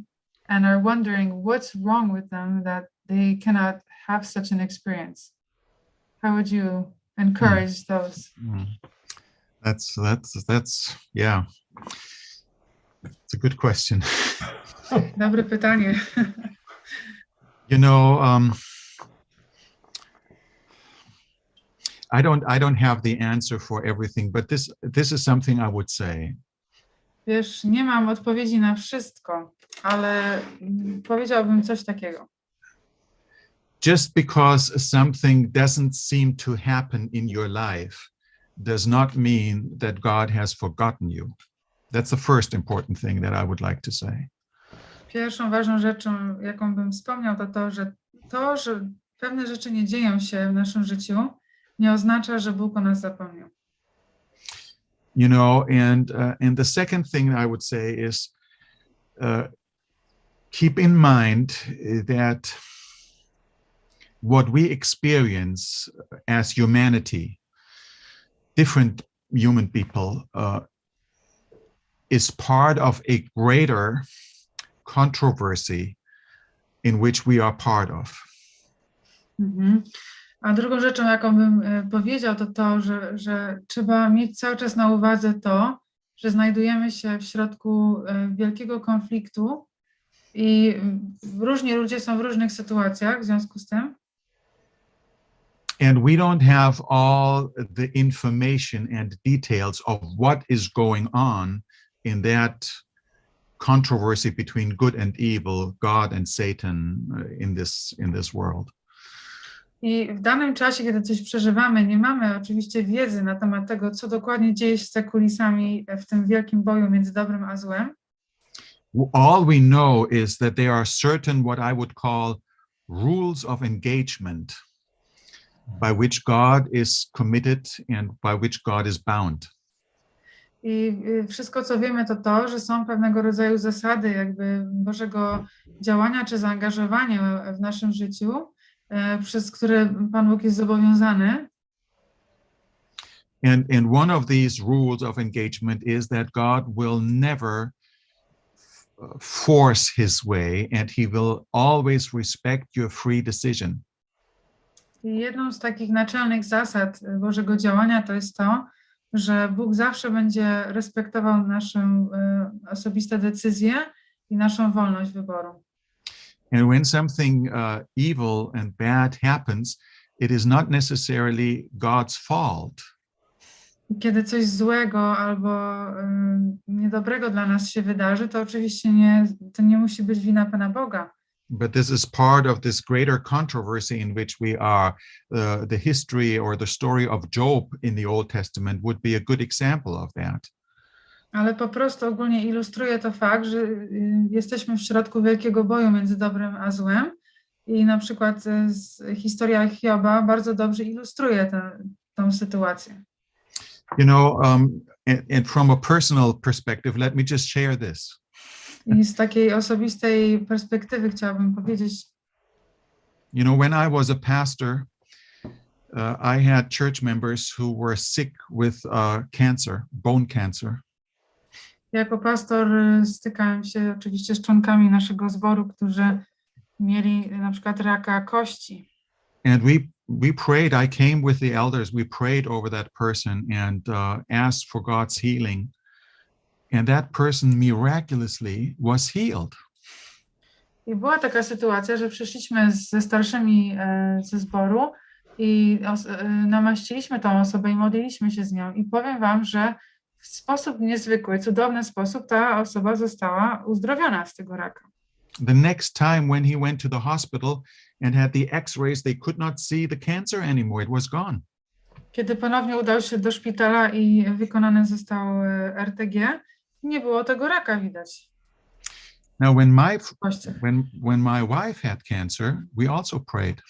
and are wondering what's wrong with them that they cannot have such an experience? How would you encourage those? That's yeah. It's a good question. Dobre pytanie. You know, I don't have the answer for everything, but this is something I would say. Wiesz, nie mam odpowiedzi na wszystko, ale powiedziałbym coś takiego. Just because something doesn't seem to happen in your life does not mean that God has forgotten you. That's the first important thing that I would like to say. Pierwszą ważną rzeczą, jaką bym wspomniał, to, że pewne rzeczy nie dzieją się w naszym życiu, nie oznacza, że Bóg o nas zapomniał. You know, and the second thing I would say is keep in mind that what we experience as humanity, different human people, is part of a greater controversy in which we are part of. Mhm. A drugą rzeczą, jaką bym powiedział, to, że trzeba mieć cały czas na uwadze to, że znajdujemy się w środku wielkiego konfliktu i różni ludzie są w różnych sytuacjach w związku z tym. And we don't have all the information and details of what is going on in that controversy between good and evil, God and Satan in this world. I w danym czasie, kiedy coś przeżywamy, nie mamy oczywiście wiedzy na temat tego, co dokładnie dzieje się za kulisami w tym wielkim boju między dobrem a złem. All we know is that there are certain what I would call rules of engagement by which God is committed and by which God is bound. I wszystko, co wiemy, to, że są pewnego rodzaju zasady jakby Bożego działania czy zaangażowania w naszym życiu, przez które Pan Bóg jest zobowiązany. And one of these rules of engagement is that God will never force his way and he will always respect your free decision. I jedną z takich naczelnych zasad Bożego działania to jest to, że Bóg zawsze będzie respektował naszą osobiste decyzje i naszą wolność wyboru. And when something evil and bad happens, it is not necessarily God's fault. Kiedy coś złego albo niedobrego dla nas się wydarzy, to oczywiście to nie musi być wina Pana Boga. But this is part of this greater controversy in which we are. The history or the story of Job in the Old Testament would be a good example of that. Ale po prostu ogólnie ilustruje to fakt, że jesteśmy w środku wielkiego boju między dobrem a złem i na przykład historia Hioba bardzo dobrze ilustruje tę sytuację. You know, and from a personal perspective, let me just share this. I z takiej osobistej perspektywy chciałabym powiedzieć. You know, when I was a pastor, I had church members who were sick with cancer, bone cancer. Jako pastor stykałem się oczywiście z członkami naszego zboru, którzy mieli na przykład raka kości. And we prayed. I came with the elders. We prayed over that person and asked for God's healing. And that person miraculously was healed. I była taka sytuacja, że przyszliśmy ze starszymi ze zboru i namaściliśmy tą osobę i modliliśmy się z nią. I powiem wam, że w sposób niezwykły, cudowny sposób ta osoba została uzdrowiona z tego raka. The next time when he went to the hospital and had the x-rays, they could not see the cancer anymore. It was gone. Kiedy ponownie udał się do szpitala i wykonane zostało RTG, nie było tego raka widać. Now, when my wife had cancer, we also prayed.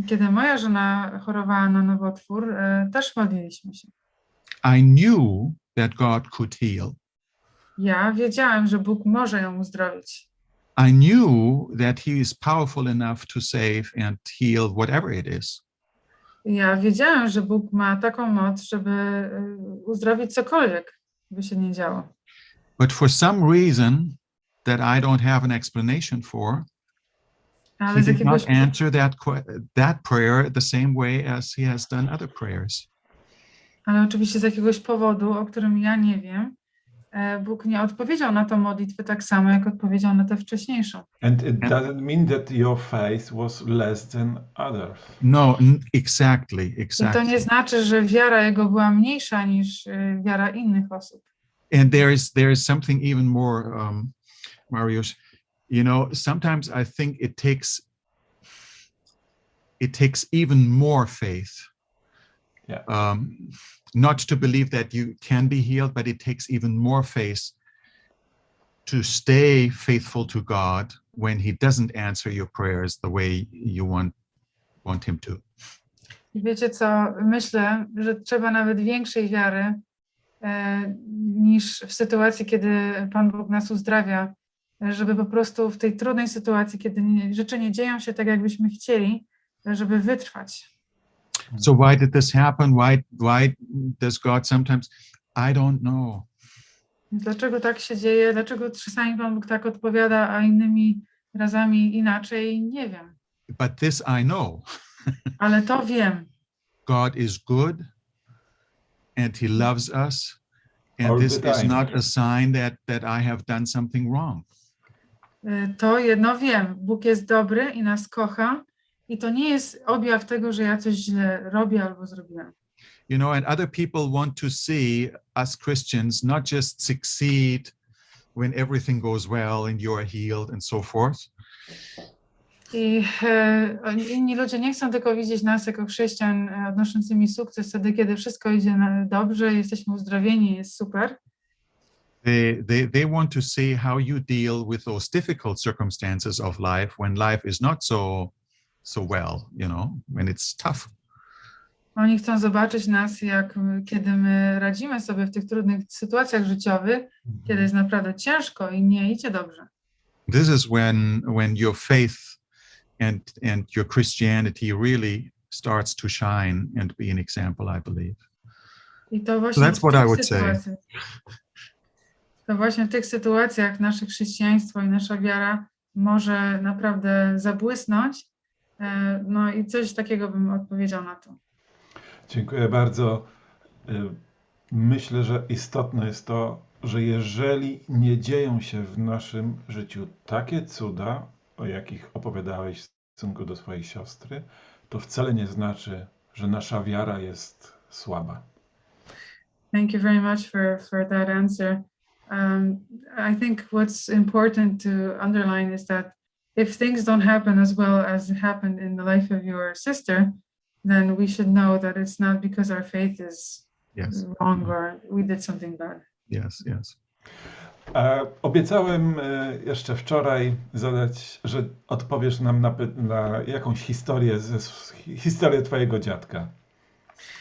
Kiedy moja żona chorowała na nowotwór, też modliliśmy się. I knew that God could heal. Ja wiedziałem, że Bóg może ją uzdrowić. I knew that he is powerful enough to save and heal whatever it is. Ja wiedziałem, że Bóg ma taką moc, żeby uzdrowić cokolwiek, by się nie działo. But for some reason that I don't have an explanation for, Ale he did not answer that prayer the same way as he has done other prayers. Ale oczywiście z jakiegoś powodu, o którym ja nie wiem, Bóg nie odpowiedział na tą modlitwę tak samo, jak odpowiedział na tę wcześniejszą. And it doesn't mean that your faith was less than others. No, exactly, I to exactly. nie znaczy, że wiara jego była mniejsza niż wiara innych osób. And there is something even more, Mariusz. You know, sometimes I think it takes even more faith. Yeah. Not to believe that you can be healed, but it takes even more faith to stay faithful to God when he doesn't answer your prayers the way you want him to. I wiecie co, myślę, że trzeba nawet większej wiary niż w sytuacji, kiedy Pan Bóg nas uzdrawia, żeby po prostu w tej trudnej sytuacji, kiedy rzeczy nie dzieją się tak, jakbyśmy chcieli, żeby wytrwać. So why did this happen? Why does God sometimes? I don't know. Dlaczego tak się dzieje? Dlaczego czasami Pan Bóg tak odpowiada, a innymi razami inaczej? Nie wiem. But this I know. Ale to wiem. God is good and he loves us. And All this the is time. not a sign that I have done something wrong. To jedno wiem. Bóg jest dobry i nas kocha. I to nie jest objaw tego, że ja coś źle robię albo zrobiłem. You know, and other people want to see us Christians not just succeed when everything goes well and you are healed and so forth. I inni ludzie nie chcą tylko widzieć nas jako chrześcijan odnoszącymi sukces wtedy, kiedy wszystko idzie dobrze, jesteśmy uzdrowieni, jest super. They want to see how you deal with those difficult circumstances of life when life is not so well, you know, when it's tough. Oni chcą zobaczyć nas, kiedy my radzimy sobie w tych trudnych sytuacjach życiowych, kiedy jest naprawdę ciężko i nie idzie dobrze. This is when your faith and your Christianity really starts to shine and be an example, I believe. I to właśnie So that's what I would say. To właśnie w tych sytuacjach nasze chrześcijaństwo i nasza wiara może naprawdę zabłysnąć. No i coś takiego bym odpowiedział na to. Dziękuję bardzo. Myślę, że istotne jest to, że jeżeli nie dzieją się w naszym życiu takie cuda, o jakich opowiadałeś w stosunku do swojej siostry, to wcale nie znaczy, że nasza wiara jest słaba. Thank you very much for that answer. I think what's important to underline is that if things don't happen as well as happened in the life of your sister, then we should know that it's not because our faith is wrong or we did something bad. Yes. Obiecałem jeszcze wczoraj że odpowiesz nam na jakąś historię twojego dziadka.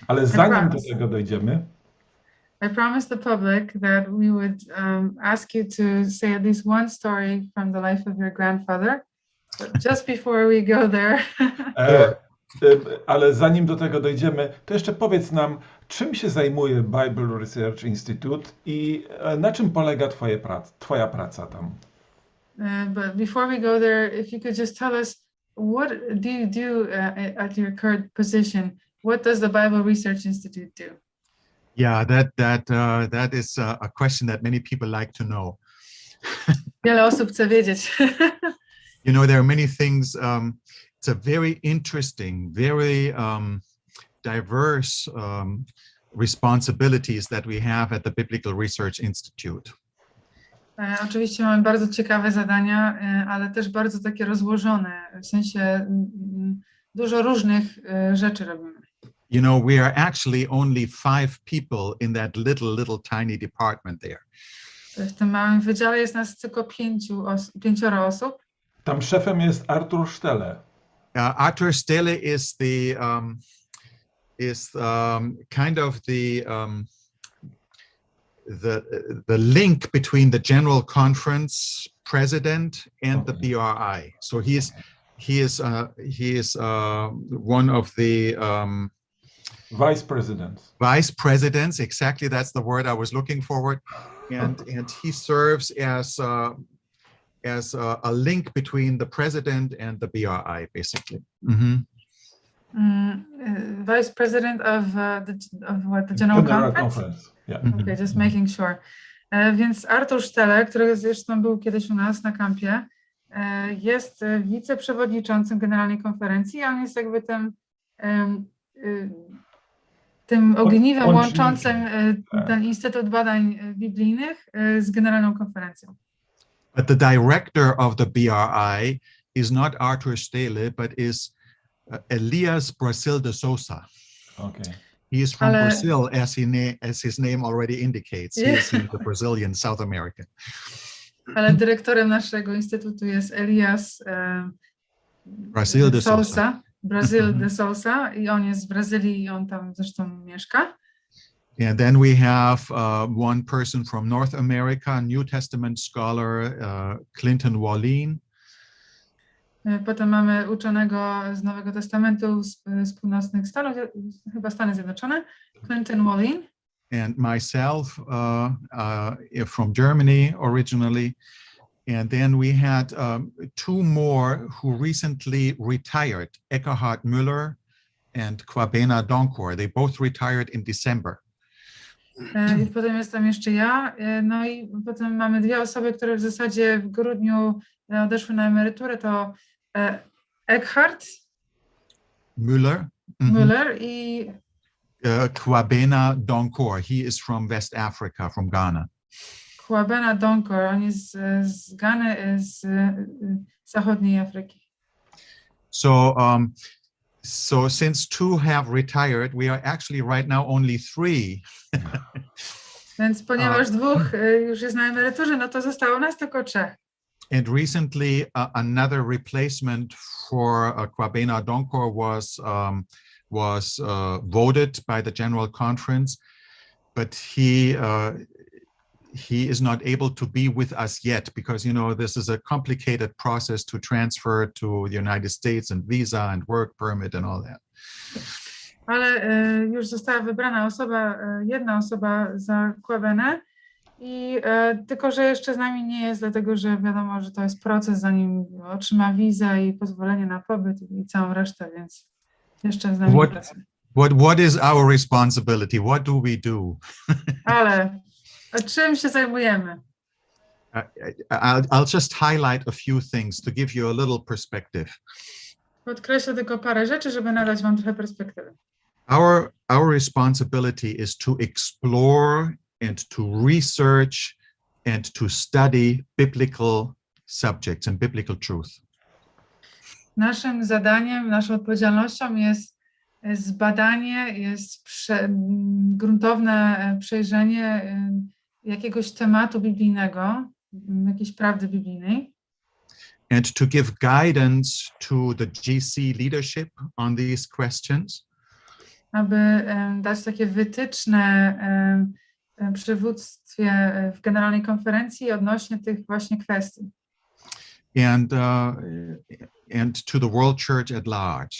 Ale zanim do tego dojdziemy, I promised the public that we would ask you to say at least one story from the life of your grandfather. But just before we go there. Ale zanim do tego dojdziemy, to jeszcze powiedz nam, czym się zajmuje Bible Research Institute i na czym polega twoja praca tam? But before we go there, if you could just tell us, what do you do at your current position? What does the Bible Research Institute do? Yeah, that is a question that many people like to know. Wiele osób chce wiedzieć. You know, there are many things. It's a very interesting, very diverse responsibilities that we have at the Biblical Research Institute. Oczywiście mamy bardzo ciekawe zadania, ale też bardzo takie rozłożone, w sensie dużo różnych rzeczy robimy. You know, we are actually only 5 people in that little tiny department there. W tym małym wydziale jest nas tylko 5 osób. Tam szefem jest Artur Stelle. Artur Stelle is kind of the link between the General Conference president and the BRI. So he is one of the Vice presidents. Vice presidents, exactly, that's the word I was looking for, and he serves as a link between the president and the BRI, basically. Mm-hmm. Vice president of the General Conference? Yeah. Okay, just making sure. Więc Artur Sztele, który zresztą był kiedyś u nas na kampie, jest wiceprzewodniczącym Generalnej Konferencji, a on jest jakby tym ogniwem łączącym ten Instytut Badań Biblijnych z Generalną Konferencją. But the director of the BRI is not Arthur Stele, but is Elias Brasil de Souza. Okay. He is from Brazil, as his name already indicates. He is the Brazilian, South American. Ale dyrektorem naszego instytutu jest Elias Brasil de Souza. Brasil de Souza i on jest z Brazylii i on tam zresztą mieszka. And then we have one person from North America, New Testament scholar Clinton Wallin. Potem mamy uczonego z Nowego Testamentu z północnych Stanów, chyba Stany Zjednoczone, Clinton Wallin. And myself from Germany originally. And then we had two more who recently retired, Eckhard Müller and Kwabena Donkor. They both retired in December. I potem jestem jeszcze ja. No i potem mamy dwie osoby, które w zasadzie w grudniu odeszły na emeryturę. To Eckhard Müller. Müller i Kwabena Donkor. He is from West Africa, from Ghana. Kwabena Donkor. On jest z Gany, z zachodniej Afryki. So since two have retired, we are actually right now only three. Więc ponieważ dwóch już jest na emeryturze, no to zostało nas tylko trzech. And recently another replacement for Kwabena Donkor was voted by the General Conference, but he is not able to be with us yet because, you know, this is a complicated process to transfer to the United States and visa and work permit and all that. Ale już została wybrana jedna osoba za Kwabenę i tylko, że jeszcze z nami nie jest, dlatego że wiadomo, że to jest proces, zanim otrzyma wizę i pozwolenie na pobyt i całą resztę, więc jeszcze z nami nie pracuje. What is our responsibility? What do we do? Ale czym się zajmujemy? I'll just highlight a few things to give you a little perspective. Podkreślę tylko parę rzeczy, żeby nadać wam trochę perspektywy. Our responsibility is to explore and to research and to study biblical subjects and biblical truth. Naszym zadaniem, naszą odpowiedzialnością jest zbadanie, jest gruntowne przejrzenie jakiegoś tematu biblijnego, jakiejś prawdy biblijnej. And to give guidance to the GC leadership on these questions. Aby dać takie wytyczne przywództwie w Generalnej Konferencji odnośnie tych właśnie kwestii. And to the world church at large.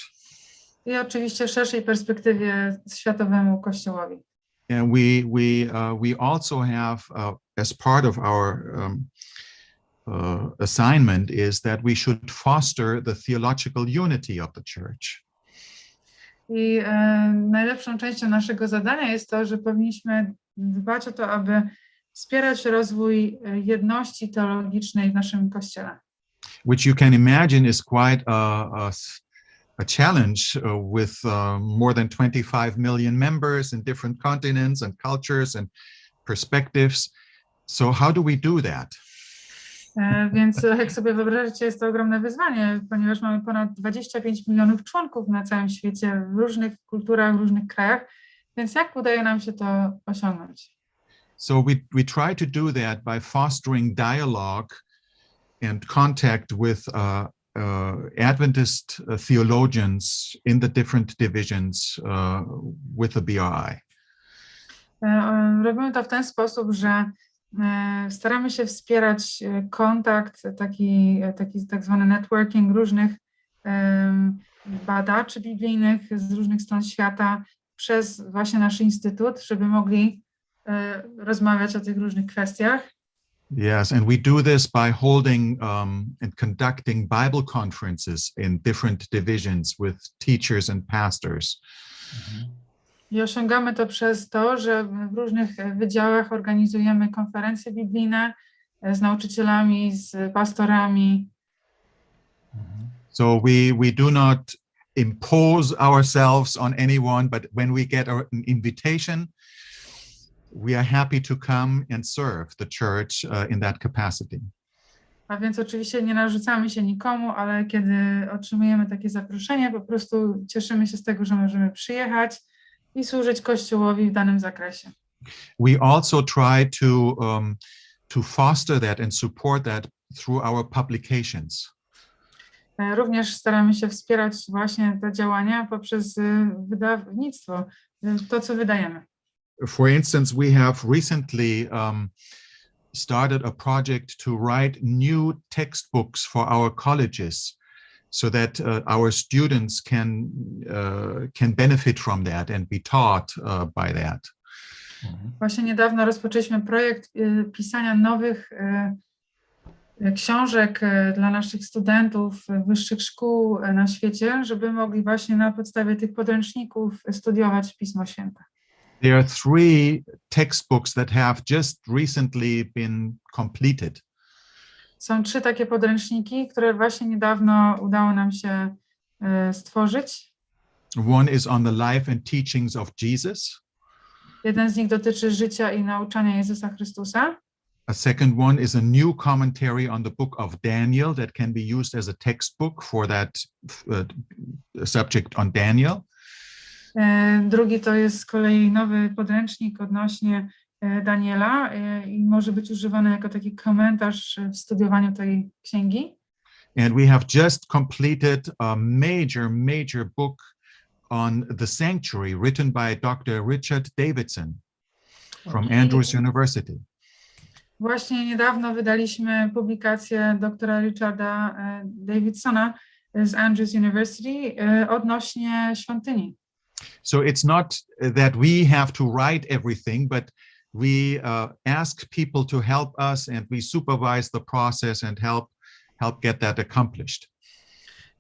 I oczywiście w szerszej perspektywie światowemu Kościołowi. And we also have as part of our assignment is that we should foster the theological unity of the church. I najlepszą częścią naszego zadania jest to, że powinniśmy dbać o to, aby wspierać rozwój jedności teologicznej w naszym Kościele. Which you can imagine is quite a challenge with more than 25 million members in different continents and cultures and perspectives. So how do we do that? Więc jak sobie wyobrażacie, jest to ogromne wyzwanie, ponieważ mamy ponad 25 milionów członków na całym świecie, w różnych kulturach, w różnych krajach, więc jak udaje nam się to osiągnąć? So we try to do that by fostering dialogue and contact with Adventist theologians in the different divisions with the BRI. Robimy to w ten sposób, że staramy się wspierać kontakt, taki tak zwany networking różnych badaczy biblijnych z różnych stron świata przez właśnie nasz instytut, żeby mogli rozmawiać o tych różnych kwestiach. Yes, and we do this by holding and conducting Bible conferences in different divisions with teachers and pastors. I osiągamy to przez to, że w różnych wydziałach organizujemy konferencje biblijne z nauczycielami, z pastorami. So we do not impose ourselves on anyone, but when we get an invitation, we are happy to come and serve the church in that capacity. A więc oczywiście nie narzucamy się nikomu, ale kiedy otrzymujemy takie zaproszenie, po prostu cieszymy się z tego, że możemy przyjechać i służyć Kościołowi w danym zakresie. We also try to foster that and support that through our publications. Również staramy się wspierać właśnie te działania poprzez wydawnictwo, to co wydajemy. For instance, we have recently started a project to write new textbooks for our colleges so that our students can benefit from that and be taught by that. Właśnie niedawno rozpoczęliśmy projekt pisania nowych książek dla naszych studentów wyższych szkół na świecie, żeby mogli właśnie na podstawie tych podręczników studiować Pismo Święte. There are 3 textbooks that have just recently been completed. Są 3 takie podręczniki, które właśnie niedawno udało nam się stworzyć. One is on the life and teachings of Jesus. Jeden z nich dotyczy życia i nauczania Jezusa Chrystusa. A second one is a new commentary on the book of Daniel that can be used as a textbook for that subject on Daniel. Drugi to jest z kolei nowy podręcznik odnośnie Daniela i może być używany jako taki komentarz w studiowaniu tej księgi. And we have just completed a major book on the sanctuary written by Dr. Richard Davidson from Andrews University. Właśnie niedawno wydaliśmy publikację doktora Richarda Davidsona z Andrews University odnośnie świątyni. So it's not that we have to write everything, but we ask people to help us and we supervise the process and help get that accomplished.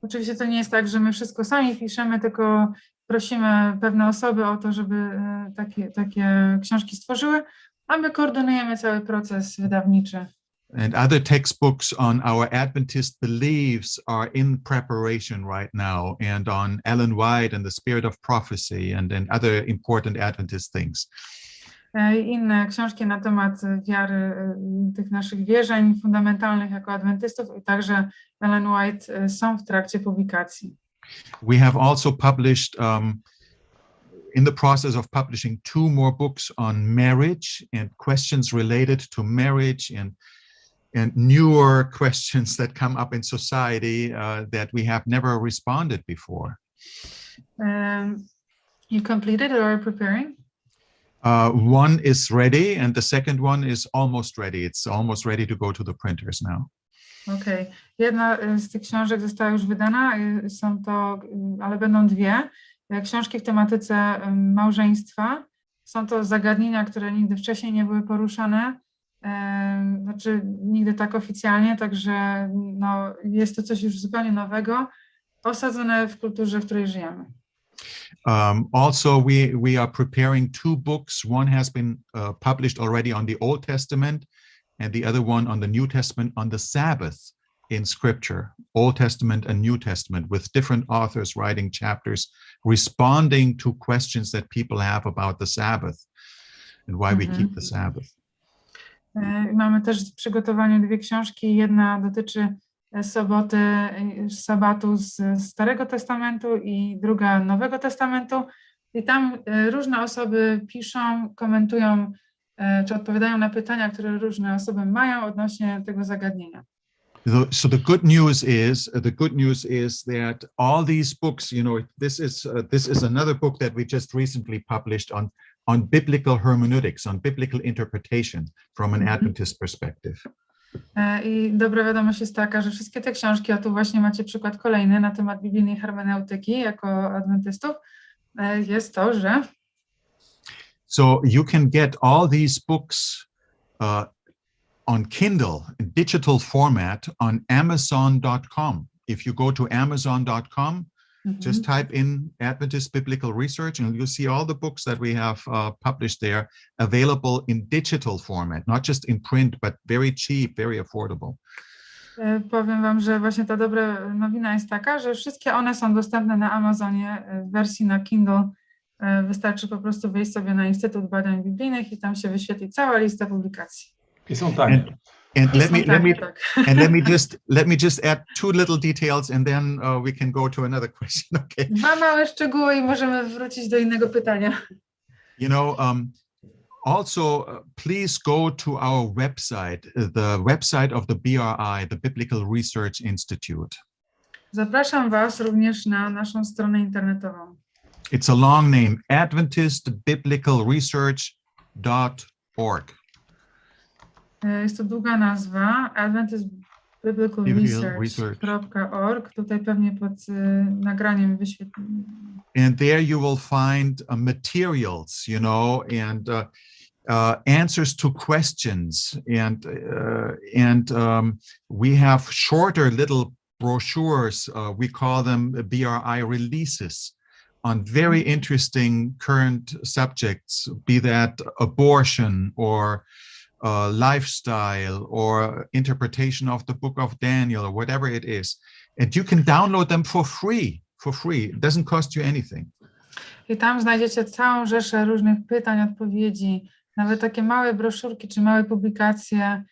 Oczywiście to nie jest tak, że my wszystko sami piszemy, tylko prosimy pewne osoby o to, żeby takie książki stworzyły, a my koordynujemy cały proces wydawniczy. And other textbooks on our Adventist beliefs are in preparation right now, and on Ellen White and the spirit of prophecy and other important Adventist things. Inne książki na temat wiary, tych naszych wierzeń fundamentalnych jako adwentystów i także Ellen White są w trakcie publikacji. We have also published in the process of publishing 2 more books on marriage and questions related to marriage and newer questions that come up in society that we have never responded before. You completed or are preparing? One is ready and the second one is almost ready. It's almost ready to go to the printers now. Okej. Jedna z tych książek została już wydana, są to, ale będą 2 książki w tematyce małżeństwa. Są to zagadnienia, które nigdy wcześniej nie były poruszane, znaczy nigdy tak oficjalnie, także no, jest to coś już zupełnie nowego, osadzone w kulturze, w której żyjemy. Also, we are preparing 2 books. One has been published already on the Old Testament and the other one on the New Testament on the Sabbath in Scripture, Old Testament and New Testament, with different authors writing chapters responding to questions that people have about the Sabbath and why we keep the Sabbath. Mamy też w przygotowaniu 2 książki. Jedna dotyczy sabatu z Starego Testamentu i druga Nowego Testamentu. I tam różne osoby piszą, komentują, czy odpowiadają na pytania, które różne osoby mają odnośnie tego zagadnienia. So the good news is that all these books, you know, this is another book that we just recently published on biblical hermeneutics, on biblical interpretation from an Adventist perspective. I dobra wiadomość jest taka, że wszystkie te książki, a tu właśnie macie przykład kolejny na temat biblijnej hermeneutyki jako adwentystów, jest to, że So you can get all these books on Kindle, in digital format on Amazon.com. If you go to Amazon.com, Just type in Adventist Biblical Research and you'll see all the books that we have published there available in digital format, not just in print, but very cheap, very affordable. Powiem wam, że właśnie ta dobra nowina jest taka, że wszystkie one są dostępne na Amazonie w wersji na Kindle. Wystarczy po prostu wejść sobie na Instytut Badań Biblijnych i tam się wyświetli cała lista publikacji. I są tanie. And let me just add two little details and then we can go to another question. Okay. Dwa małe szczegóły i możemy wrócić do innego pytania. You know, also please go to our website, the website of the BRI, the Biblical Research Institute. Zapraszam was również na naszą stronę internetową. It's a long name, adventistbiblicalresearch.org. Jest to długa nazwa, adventistbiblicalresearch.org. Tutaj pewnie pod nagraniem wyświetlimy. And there you will find materials, you know, and answers to questions, and we have shorter little brochures. We call them BRI releases on very interesting current subjects, be that abortion or lifestyle or interpretation of the book of Daniel or whatever it is. And you can download them for free. It doesn't cost you anything. I tam znajdziecie całą rzeszę różnych pytań, odpowiedzi, nawet takie małe broszurki czy małe publikacje,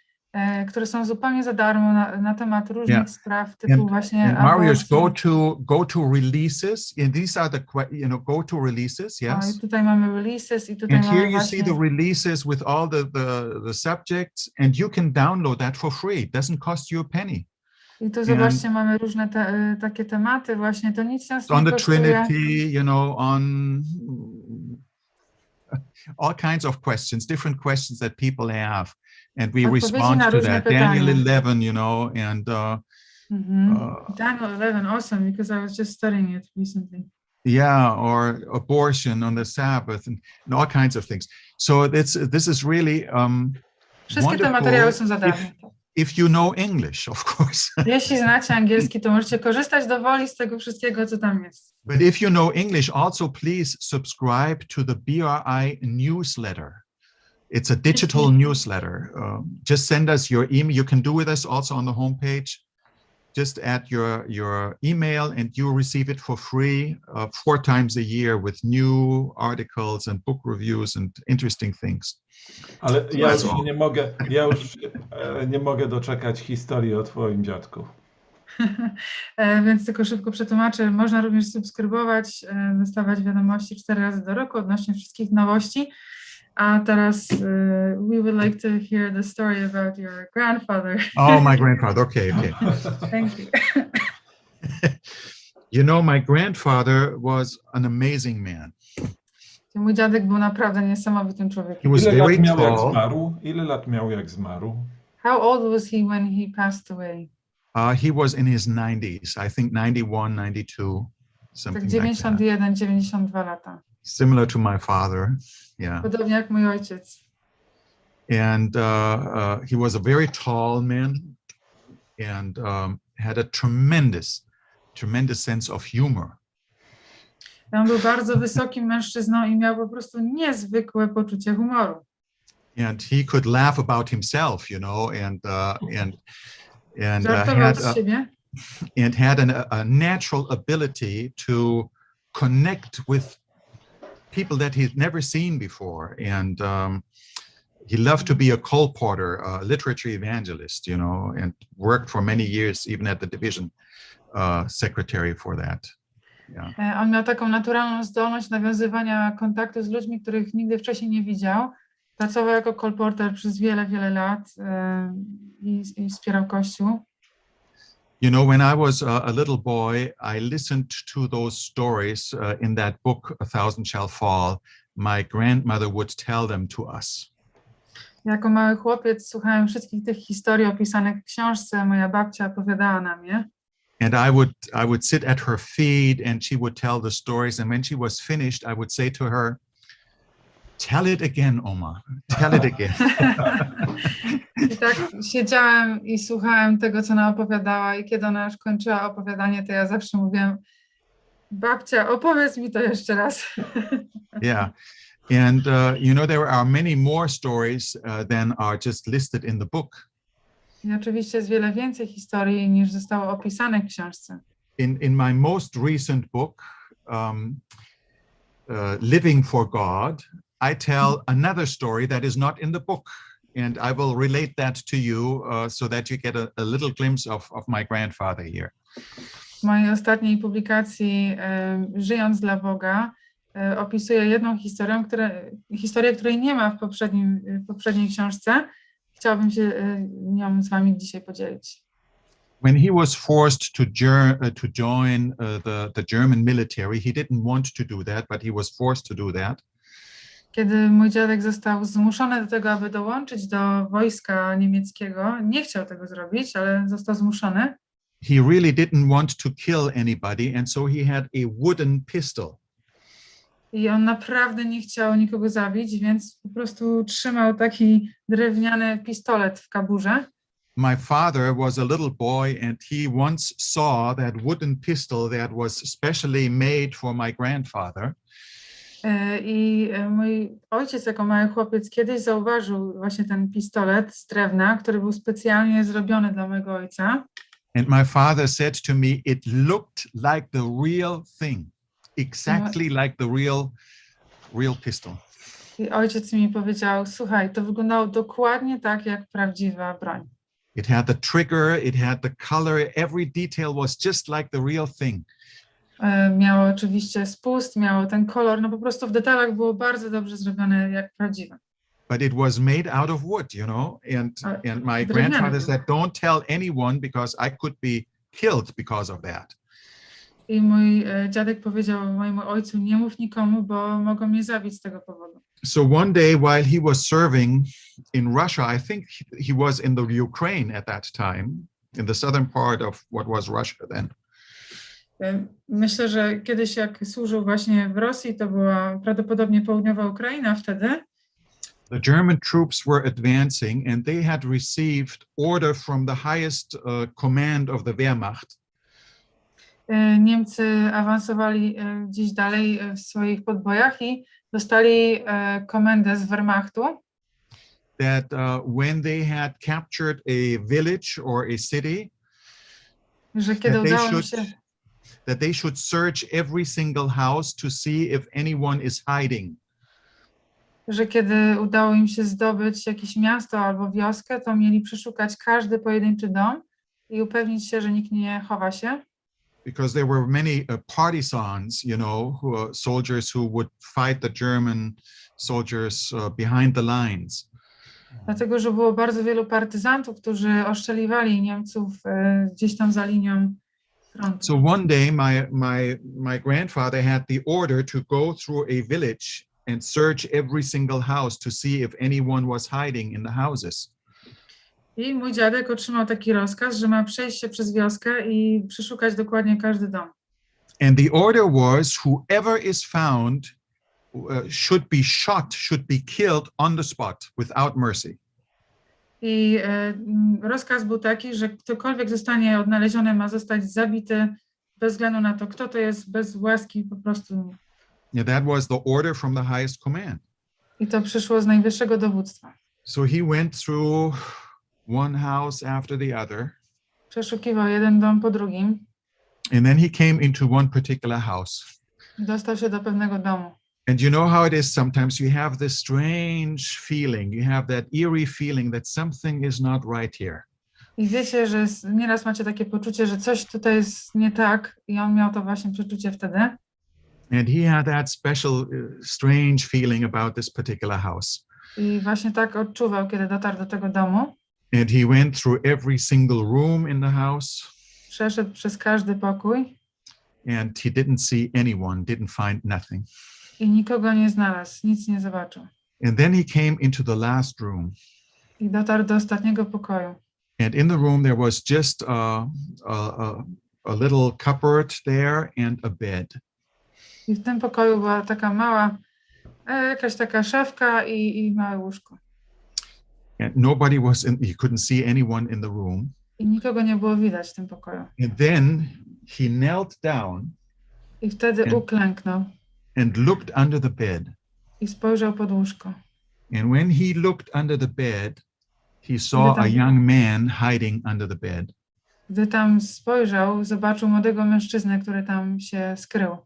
które są zupełnie za darmo na temat różnych spraw typu właśnie Mariusz, go to releases, and these are the, you know, go to releases, yes. I tutaj mamy releases i tutaj and mamy here you właśnie... see the releases with all the subjects, and you can download that for free. It doesn't cost you a penny. I tu zobaczcie, mamy różne takie tematy właśnie, to nic nas nie on the kosztuje. Trinity, you know, on all kinds of questions, different questions that people have, and we respond to that. Daniel 11, you know, and Daniel 11, awesome, because I was just studying it recently. Yeah, or abortion on the Sabbath, and all kinds of things. So this is really Wszystkie te materiały są za darmo. If you know English, of course. Jeśli znacie angielski, to możecie korzystać dowoli z tego wszystkiego, co tam jest. But if you know English, also please subscribe to the BRI newsletter. It's a digital newsletter. Just send us your email. You can do with us also on the homepage. Just add your email and you receive it for free 4 times a year with new articles and book reviews and interesting things. Ale ja już nie mogę doczekać historii o twoim dziadku. Więc tylko szybko przetłumaczę. Można również subskrybować, dostawać wiadomości 4 razy do roku odnośnie wszystkich nowości. A teraz we would like to hear the story about your grandfather. Oh, my grandfather. Okay. Thank you. You know, my grandfather was an amazing man. Mój dziadek był naprawdę niesamowitym człowiekiem. Ile lat miał jak zmarł? How old was he when he passed away? He was in his 90s, I think 91, 92, something tak 91, 92 lata. Similar to my father, yeah. Podobnie jak mój ojciec. And he was a very tall man and had a tremendous sense of humor. On był bardzo wysokim mężczyzną i miał po prostu niezwykłe poczucie humoru. And he could laugh about himself, you know, and had a natural ability to connect with people that he'd never seen before. And he loved to be a colporteur, a literature evangelist, you know, and worked for many years, even at the division secretary for that. Yeah. On miał taką naturalną zdolność nawiązywania kontaktu z ludźmi, których nigdy wcześniej nie widział. Pracował jako kolporter przez wiele lat i wspierał Kościół. You know, when I was a little boy, I listened to those stories in that book, A Thousand Shall Fall. My grandmother would tell them to us. Jako mały chłopiec słuchałem wszystkich tych historii opisanych w książce. Moja babcia opowiadała nam je. And I would sit at her feet and she would tell the stories. And when she was finished, I would say to her, "Tell it again, Oma. Tell it again." I tak siedziałem i słuchałem tego, co ona opowiadała, i kiedy ona już kończyła opowiadanie, to ja zawsze mówiłem: Babcia, opowiedz mi to jeszcze raz. Yeah. And, there are many more stories than are just listed in the book. I oczywiście jest wiele więcej historii niż zostało opisane w książce. In my most recent book, Living for God, I tell another story that is not in the book. And I will relate that to you so that you get a little glimpse of my grandfather here. W mojej ostatniej publikacji Żyjąc dla Boga opisuję jedną historię, której nie ma w poprzedniej książce. Chciałabym się nią z wami dzisiaj podzielić. When he was forced to join the German military, he didn't want to do that, but he was forced to do that. Kiedy mój dziadek został zmuszony do tego, aby dołączyć do wojska niemieckiego, nie chciał tego zrobić, ale został zmuszony. He really didn't want to kill anybody, and so he had a wooden pistol. I on naprawdę nie chciał nikogo zabić, więc po prostu trzymał taki drewniany pistolet w kaburze. My father was a little boy, and he once saw that wooden pistol that was specially made for my grandfather. I mój ojciec jako mały chłopiec kiedyś zauważył właśnie ten pistolet z drewna, który był specjalnie zrobiony dla mojego ojca. And my father said to me, it looked like the real thing, exactly like the real pistol. I ojciec mi powiedział, słuchaj, to wyglądało dokładnie tak jak prawdziwa broń. It had the trigger, it had the color, every detail was just like the real thing. Miało oczywiście spust, miało ten kolor, no po prostu w detalach było bardzo dobrze zrobione jak prawdziwe. But it was made out of wood, and my grandfather said, don't tell anyone because I could be killed because of that. I mój dziadek powiedział mojemu ojcu, nie mów nikomu, bo mogą mnie zabić z tego powodu. So one day while he was serving in Russia, I think he was in the Ukraine at that time, in the southern part of what was Russia then. Myślę, że kiedyś jak służył właśnie w Rosji, to była prawdopodobnie południowa Ukraina wtedy. The German troops were advancing and they had received order from the highest command of the Wehrmacht. Niemcy awansowali gdzieś dalej w swoich podbojach i dostali komendę z Wehrmachtu. That when they had captured a village or a city, że kiedy udało im się that they should search every single house to see if anyone is hiding. Że kiedy udało im się zdobyć jakieś miasto albo wioskę, to mieli przeszukać każdy pojedynczy dom i upewnić się, że nikt nie chowa się. Because there were many partisans, soldiers who would fight the German soldiers behind the lines. Dlatego, że było bardzo wielu partyzantów, którzy oszczeliwali Niemców gdzieś tam za linią frontu. So one day my grandfather had the order to go through a village and search every single house to see if anyone was hiding in the houses. I mój dziadek otrzymał taki rozkaz, że ma przejść się przez wioskę i przeszukać dokładnie każdy dom. And the order was whoever is found should be shot, should be killed on the spot without mercy. I rozkaz był taki, że ktokolwiek zostanie odnaleziony, ma zostać zabity bez względu na to, kto to jest, bez łaski po prostu. Yeah, that was the order from the highest command. I to przyszło z najwyższego dowództwa. So he went through one house after the other. Przeszukiwał jeden dom po drugim. And then he came into one particular house. Dostał się do pewnego domu. And you know how it is sometimes you have this strange feeling, you have that eerie feeling that something is not right here. I wiecie, że nieraz macie takie poczucie, że coś tutaj jest nie tak i on miał to właśnie przeczucie wtedy. And he had that special strange feeling about this particular house. I właśnie tak odczuwał, kiedy dotarł do tego domu. And he went through every single room in the house. Przeszedł przez każdy pokój. And he didn't see anyone, didn't find nothing. I nikogo nie znalazł, nic nie zobaczył. And then he came into the last room. I dotarł do ostatniego pokoju. And in the room there was just a little cupboard there and a bed. I w tym pokoju była taka mała, jakaś taka szafka i małe łóżko. And nobody was in, he couldn't see anyone in the room. I nikogo nie było widać w tym pokoju. And then he knelt down. I wtedy uklęknął and looked under the bed. i spojrzał pod łóżko. And when he looked under the bed, he saw a young man hiding under the bed. Gdy tam spojrzał, zobaczył młodego mężczyznę, który tam się skrył.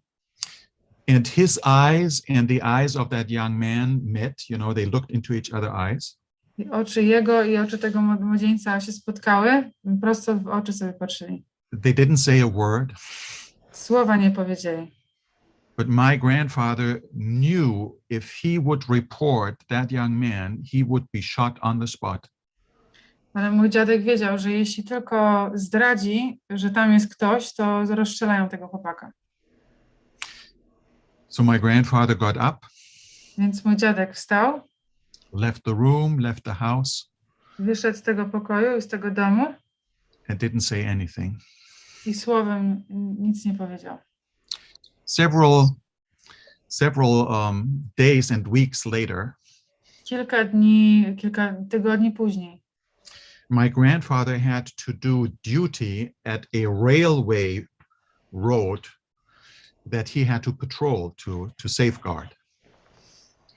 And his eyes and the eyes of that young man met, you know, they looked into each other's eyes. I oczy jego i oczy tego młodzieńca się spotkały, prosto w oczy sobie patrzyli. They didn't say a word, Słowa nie powiedzieli. but my grandfather knew if he would report that young man, he would be shot on the spot. Ale mój dziadek wiedział, że jeśli tylko zdradzi, że tam jest ktoś, to rozstrzelają tego chłopaka. So my grandfather got up, Więc mój dziadek wstał, left the room, left the house, wyszedł z tego pokoju i z tego domu and didn't say anything. i słowem nic nie powiedział. Several days and weeks later, Kilka dni, kilka tygodni później my grandfather had to do duty at a railway road that he had to patrol to safeguard.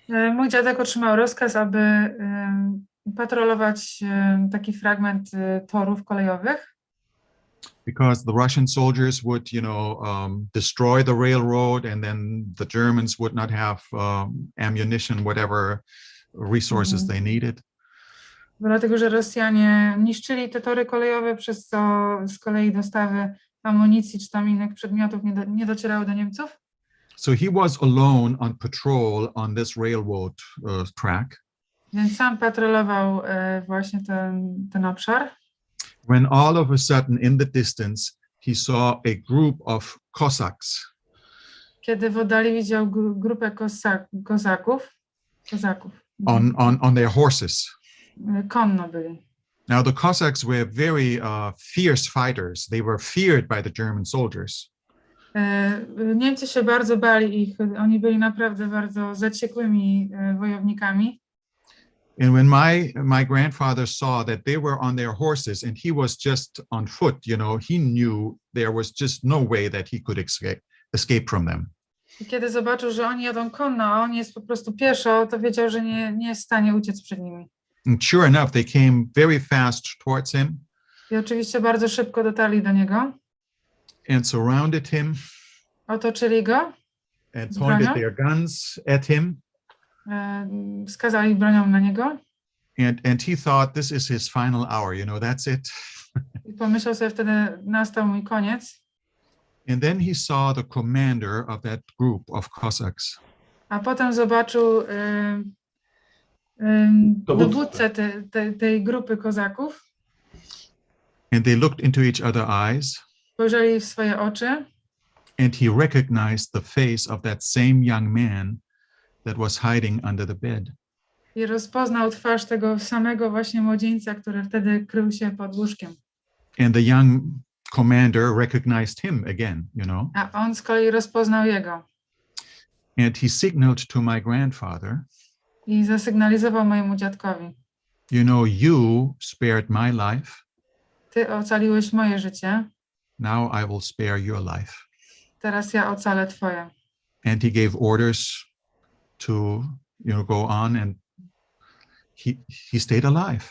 mój dziadek otrzymał rozkaz, aby patrolować taki fragment torów kolejowych, Because the Russian soldiers would, you know, destroy the railroad, and then the Germans would not have ammunition, whatever resources they needed. dlatego że Rosjanie niszczyli te tory kolejowe, przez co z kolei dostawy amunicji czy tam innych przedmiotów nie docierały do Niemców. So he was alone on patrol on this railroad track. Więc sam patrolował właśnie ten obszar. When all of a sudden in the distance, he saw a group of Cossacks. Kiedy w oddali widział grupę kozaków. On their horses. Konno byli. Now the Cossacks were very fierce fighters. They were feared by the German soldiers. Niemcy się bardzo bali ich. Oni byli naprawdę bardzo zaciekłymi wojownikami. And when my grandfather saw that they were on their horses and he was just on foot, you know, he knew there was just no way that he could escape from them. I kiedy zobaczył, że oni jadą konno, a on jest po prostu pieszo, to wiedział, że nie jest w stanie uciec przed nimi. And sure enough, they came very fast towards him. I oczywiście bardzo szybko dotarli do niego. And surrounded him. Otoczyli go. And pointed their guns at him. Wskazali bronią na niego. And he thought, this is his final hour, you know, that's it. I pomyślał sobie wtedy, nastał mój koniec. And then he saw the commander of that group of Cossacks. A potem zobaczył dowódcę tej grupy kozaków. And they looked into each other's eyes. Spojrzeli w swoje oczy. And he recognized the face of that same young man that was hiding under the bed. I rozpoznał twarz tego samego właśnie młodzieńca, który wtedy krył się pod łóżkiem. And the young commander recognized him again, you know. A on z kolei rozpoznał jego. And he signaled to my grandfather. I zasygnalizował mojemu dziadkowi. You know, you spared my life. Ty ocaliłeś moje życie. Now I will spare your life. Teraz ja ocalę twoje. And he gave orders to, you know, go on, and he stayed alive.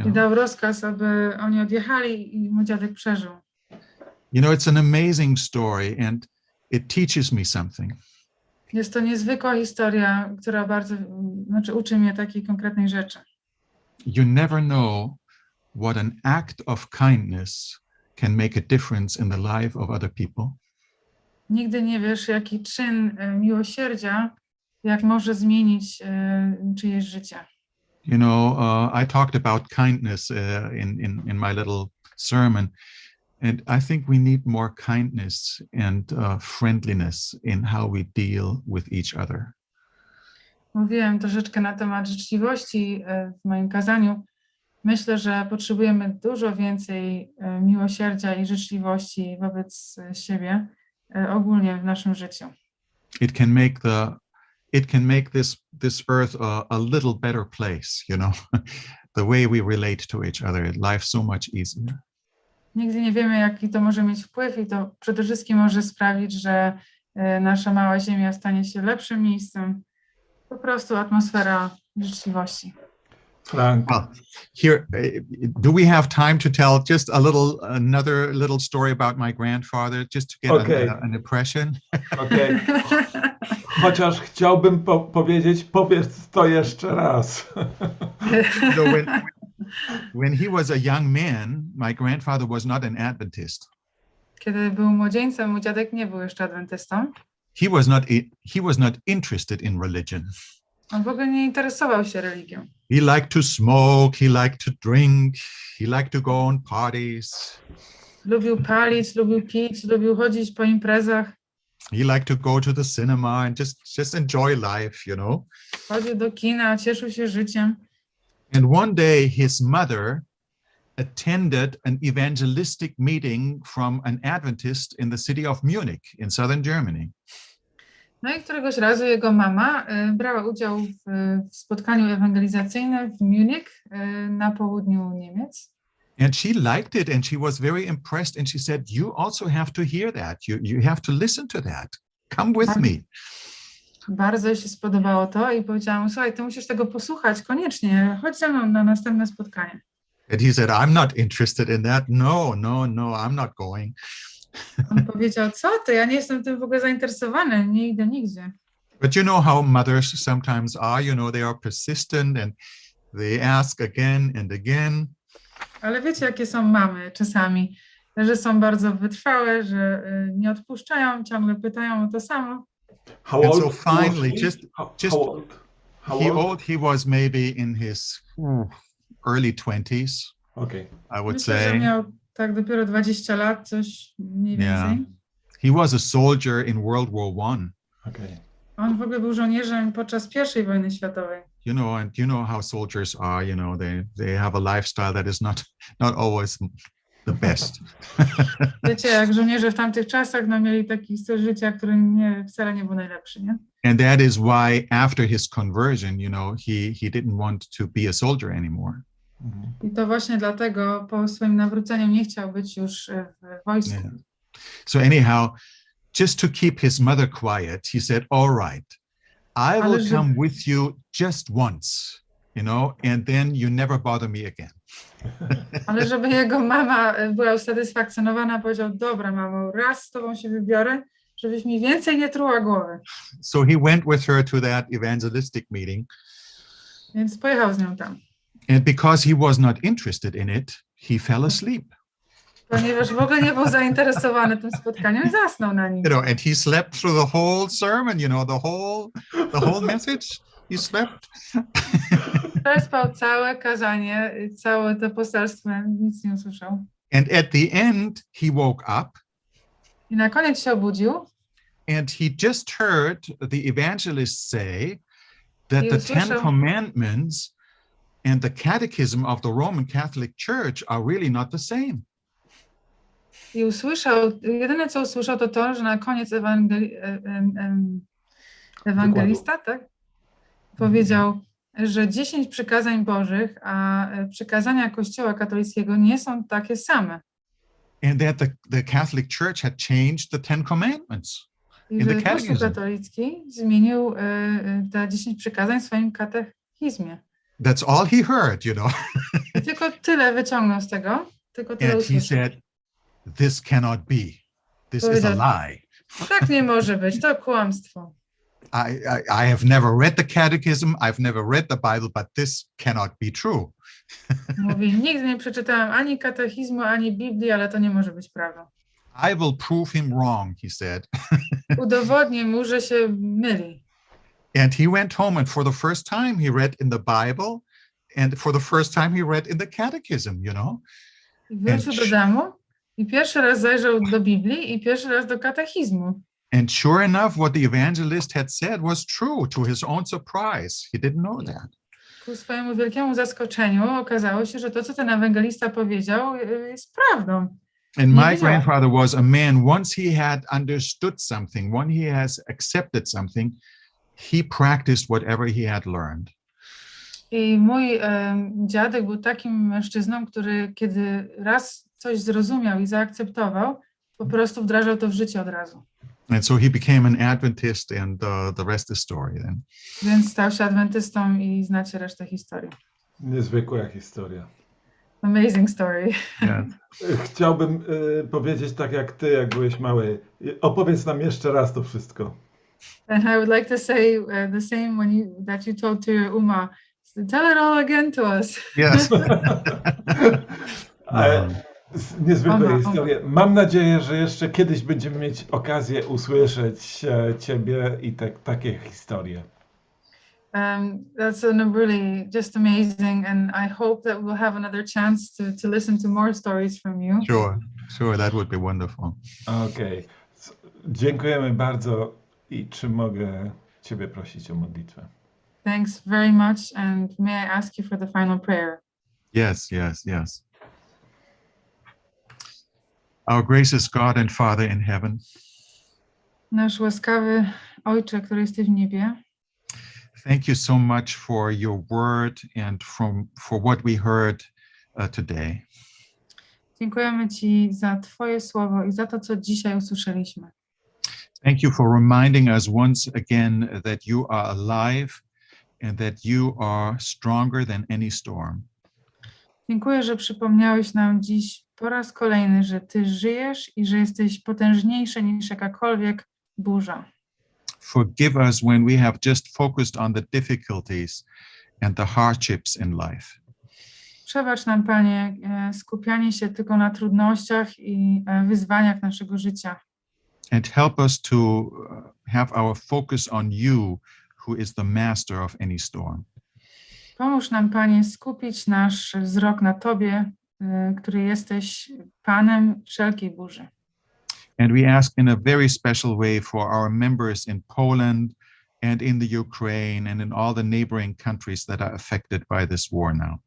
I dał rozkaz, aby oni odjechali i mój dziadek przeżył. You know, it's an amazing story and it teaches me something. Jest to niezwykła historia, która bardzo, uczy mnie takiej konkretnej rzeczy. You never know what an act of kindness can make a difference in the life of other people. Nigdy nie wiesz, jaki czyn miłosierdzia, jak może zmienić czyjeś życie. You know, I talked about kindness in my little sermon, and I think we need more kindness and friendliness in how we deal with each other. Mówiłem troszeczkę na temat życzliwości w moim kazaniu. Myślę, że potrzebujemy dużo więcej miłosierdzia i życzliwości wobec siebie ogólnie w naszym życiu. It can make this earth a little better place, you know, the way we relate to each other, life so much easier. Nigdy nie wiemy, jaki to może mieć wpływ i to przede wszystkim może sprawić, że nasza mała ziemia stanie się lepszym miejscem. Po prostu atmosfera życzliwości. Frank, Well, here, do we have time to tell just another little story about my grandfather, just to get Okay. an impression? okej. Chociaż chciałbym powiedzieć, powiedz to jeszcze raz. So when he was a young man, my grandfather was not an Adventist. Kiedy był młodzieńcem, mój dziadek nie był jeszcze adwentystą. He was not interested in religion. On w ogóle nie interesował się religią. He liked to smoke, he liked to drink, he liked to go on parties. Lubił palić, lubił pić, lubił chodzić po imprezach. He liked to go to the cinema and just enjoy life, you know. Chodził do kina, cieszył się życiem. And one day his mother attended an evangelistic meeting from an Adventist in the city of Munich in southern Germany. No i któregoś razu jego mama brała udział w spotkaniu ewangelizacyjnym w Munich na południu Niemiec. And she liked it and she was very impressed and she said, you also have to hear that. You have to listen to that. Come with me. Bardzo jej się spodobało to i powiedziałam mu, słuchaj, ty musisz tego posłuchać koniecznie, chodź ze mną na następne spotkanie. And he said, I'm not interested in that. No, I'm not going. On powiedział, co ty, ja nie jestem tym w ogóle zainteresowany, nie idę nigdzie. But you know how mothers sometimes are, you know, they are persistent and they ask again and again. Ale wiecie, jakie są mamy czasami, że są bardzo wytrwałe, że nie odpuszczają, ciągle pytają o to samo. How And old so finally, was he? How old? he was maybe in his early 20s, Okay. I would Myślę, że say. miał tak dopiero 20 lat, coś mniej Yeah. więcej. He was a soldier in World War I. Okay. On w ogóle był żołnierzem podczas I wojny światowej. You know, and you know how soldiers are, you know, they have a lifestyle that is not always the best. Wiecie, jak żołnierze w tamtych czasach mieli taki styl życia, który wcale nie był najlepszy, nie? And that is why after his conversion, you know, he didn't want to be a soldier anymore. I to właśnie dlatego po swoim nawróceniu nie chciał być już w wojsku. Yeah. So anyhow, just to keep his mother quiet, he said, all right, I Ale will come with you just once, you know, and then you never bother me again. Ale żeby jego mama była usatysfakcjonowana, powiedział, dobra mamo, raz z tobą się wybiorę, żebyś mi więcej nie truła głowy. So he went with her to that evangelistic meeting. Więc pojechał z nią tam. And because he was not interested in it, he fell asleep. Ponieważ w ogóle nie był zainteresowany tym spotkaniem, zasnął na nim. You know, and he slept through the whole sermon, you know, the whole message. He slept. Przespał całe kazanie, całe to poselstwo, nic nie usłyszał. And at the end, he woke up I na koniec się obudził and he just heard the evangelist say that I the usłyszał- Ten Commandments and the Catechism of the Roman Catholic Church are really not the same. i usłyszał, jedyne co usłyszał to, że na koniec ewangelista, tak? Powiedział, że 10 przykazań Bożych, a przykazania Kościoła katolickiego nie są takie same. And that the Catholic Church had changed the Ten Commandments. I In the że Kościół catechism. katolicki zmienił te 10 przykazań w swoim katechizmie. That's all he heard, you know. I tylko tyle wyciągnął z tego, tylko tyle And he usłyszał. said, this cannot be. This is a lie. Tak nie może być, to kłamstwo. I have never read the catechism, I've never read the Bible, but this cannot be true. Mówi, nigdy nie przeczytałem ani katechizmu, ani Biblii, ale to nie może być prawdą. I will prove him wrong, he said. Udowodnię mu, że się myli. And he went home and for the first time he read in the Bible and for the first time he read in the catechism, you know. I wrócił do domu i pierwszy raz zajrzał do Biblii i pierwszy raz do katechizmu. And sure enough, what the evangelist had said was true to his own surprise. He didn't know that. Ku swojemu wielkiemu zaskoczeniu okazało się, że to, co ten ewangelista powiedział, jest prawdą. And Nie my wiedziałem. grandfather was a man, once he had understood something, when he has accepted something, he practiced whatever he had learned. I mój dziadek był takim mężczyzną, który kiedy raz coś zrozumiał i zaakceptował, po prostu wdrażał to w życie od razu. And so he became an Adventist, and the rest is story then. Więc stał się adwentystą i znacie resztę historii. Niezwykła historia. Amazing story. Yeah. Chciałbym powiedzieć tak jak ty, jak byłeś mały. Opowiedz nam jeszcze raz to wszystko. And I would like to say the same that you told to your Uma. Tell it all again to us. Yes. Niezwykłe historie. Mam nadzieję, że jeszcze kiedyś będziemy mieć okazję usłyszeć ciebie i takie historie. That's really just amazing, and I hope that we'll have another chance to listen to more stories from you. Sure, that would be wonderful. Okej. Dziękujemy bardzo i czy mogę ciebie prosić o modlitwę? Thanks very much, and may I ask you for the final prayer? Yes. Our gracious God and Father in heaven, Nasz łaskawy Ojcze, który jesteś w niebie, thank you so much for your word and for what we heard today. dziękujemy Ci za Twoje słowo i za to, co dzisiaj usłyszeliśmy. Thank you for reminding us once again that you are alive and that you are stronger than any storm. Dziękuję, że przypomniałeś nam dziś po raz kolejny, że Ty żyjesz i że jesteś potężniejszy niż jakakolwiek burza. Forgive us when we have just focused on the difficulties and the hardships in life. Przebacz nam, Panie, skupianie się tylko na trudnościach i wyzwaniach naszego życia. And help us to have our focus on you, who is the master of any storm. Pomóż nam, Panie, skupić nasz wzrok na Tobie, który jesteś Panem wszelkiej burzy. And we ask in a very special way for our members in Poland and in the Ukraine and in all the neighboring countries that are affected by this war now.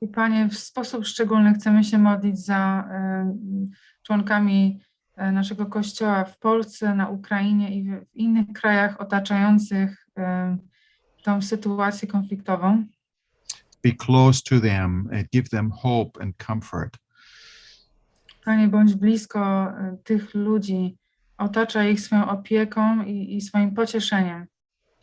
I Panie, w sposób szczególny chcemy się modlić za członkami naszego Kościoła w Polsce, na Ukrainie i w innych krajach otaczających tą sytuację konfliktową. Be close to them and give them hope and comfort. Panie, bądź blisko tych ludzi, otaczaj ich swoją opieką i swoim pocieszeniem.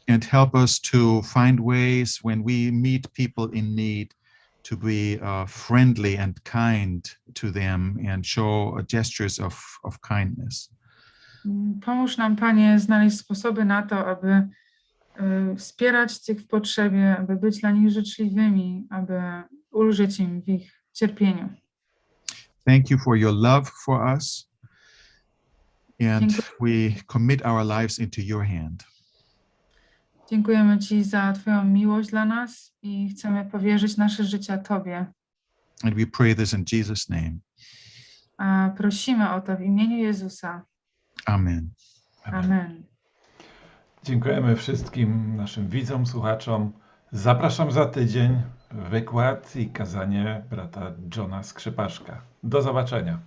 And help us to find ways when we meet people in need to be friendly and kind to them and show gestures of kindness. Pomóż nam, Panie, znaleźć sposoby na to, aby wspierać tych w potrzebie, aby być dla nich życzliwymi, aby ulżyć im w ich cierpieniu. Thank you for your love for us, and we commit our lives into your hand. Dziękujemy Ci za Twoją miłość dla nas i chcemy powierzyć nasze życia Tobie. And we pray this in Jesus' name. A prosimy o to w imieniu Jezusa. Amen. Amen. Dziękujemy wszystkim naszym widzom, słuchaczom. Zapraszam za tydzień wykład i kazanie brata Johna Skrzypaszka. Do zobaczenia.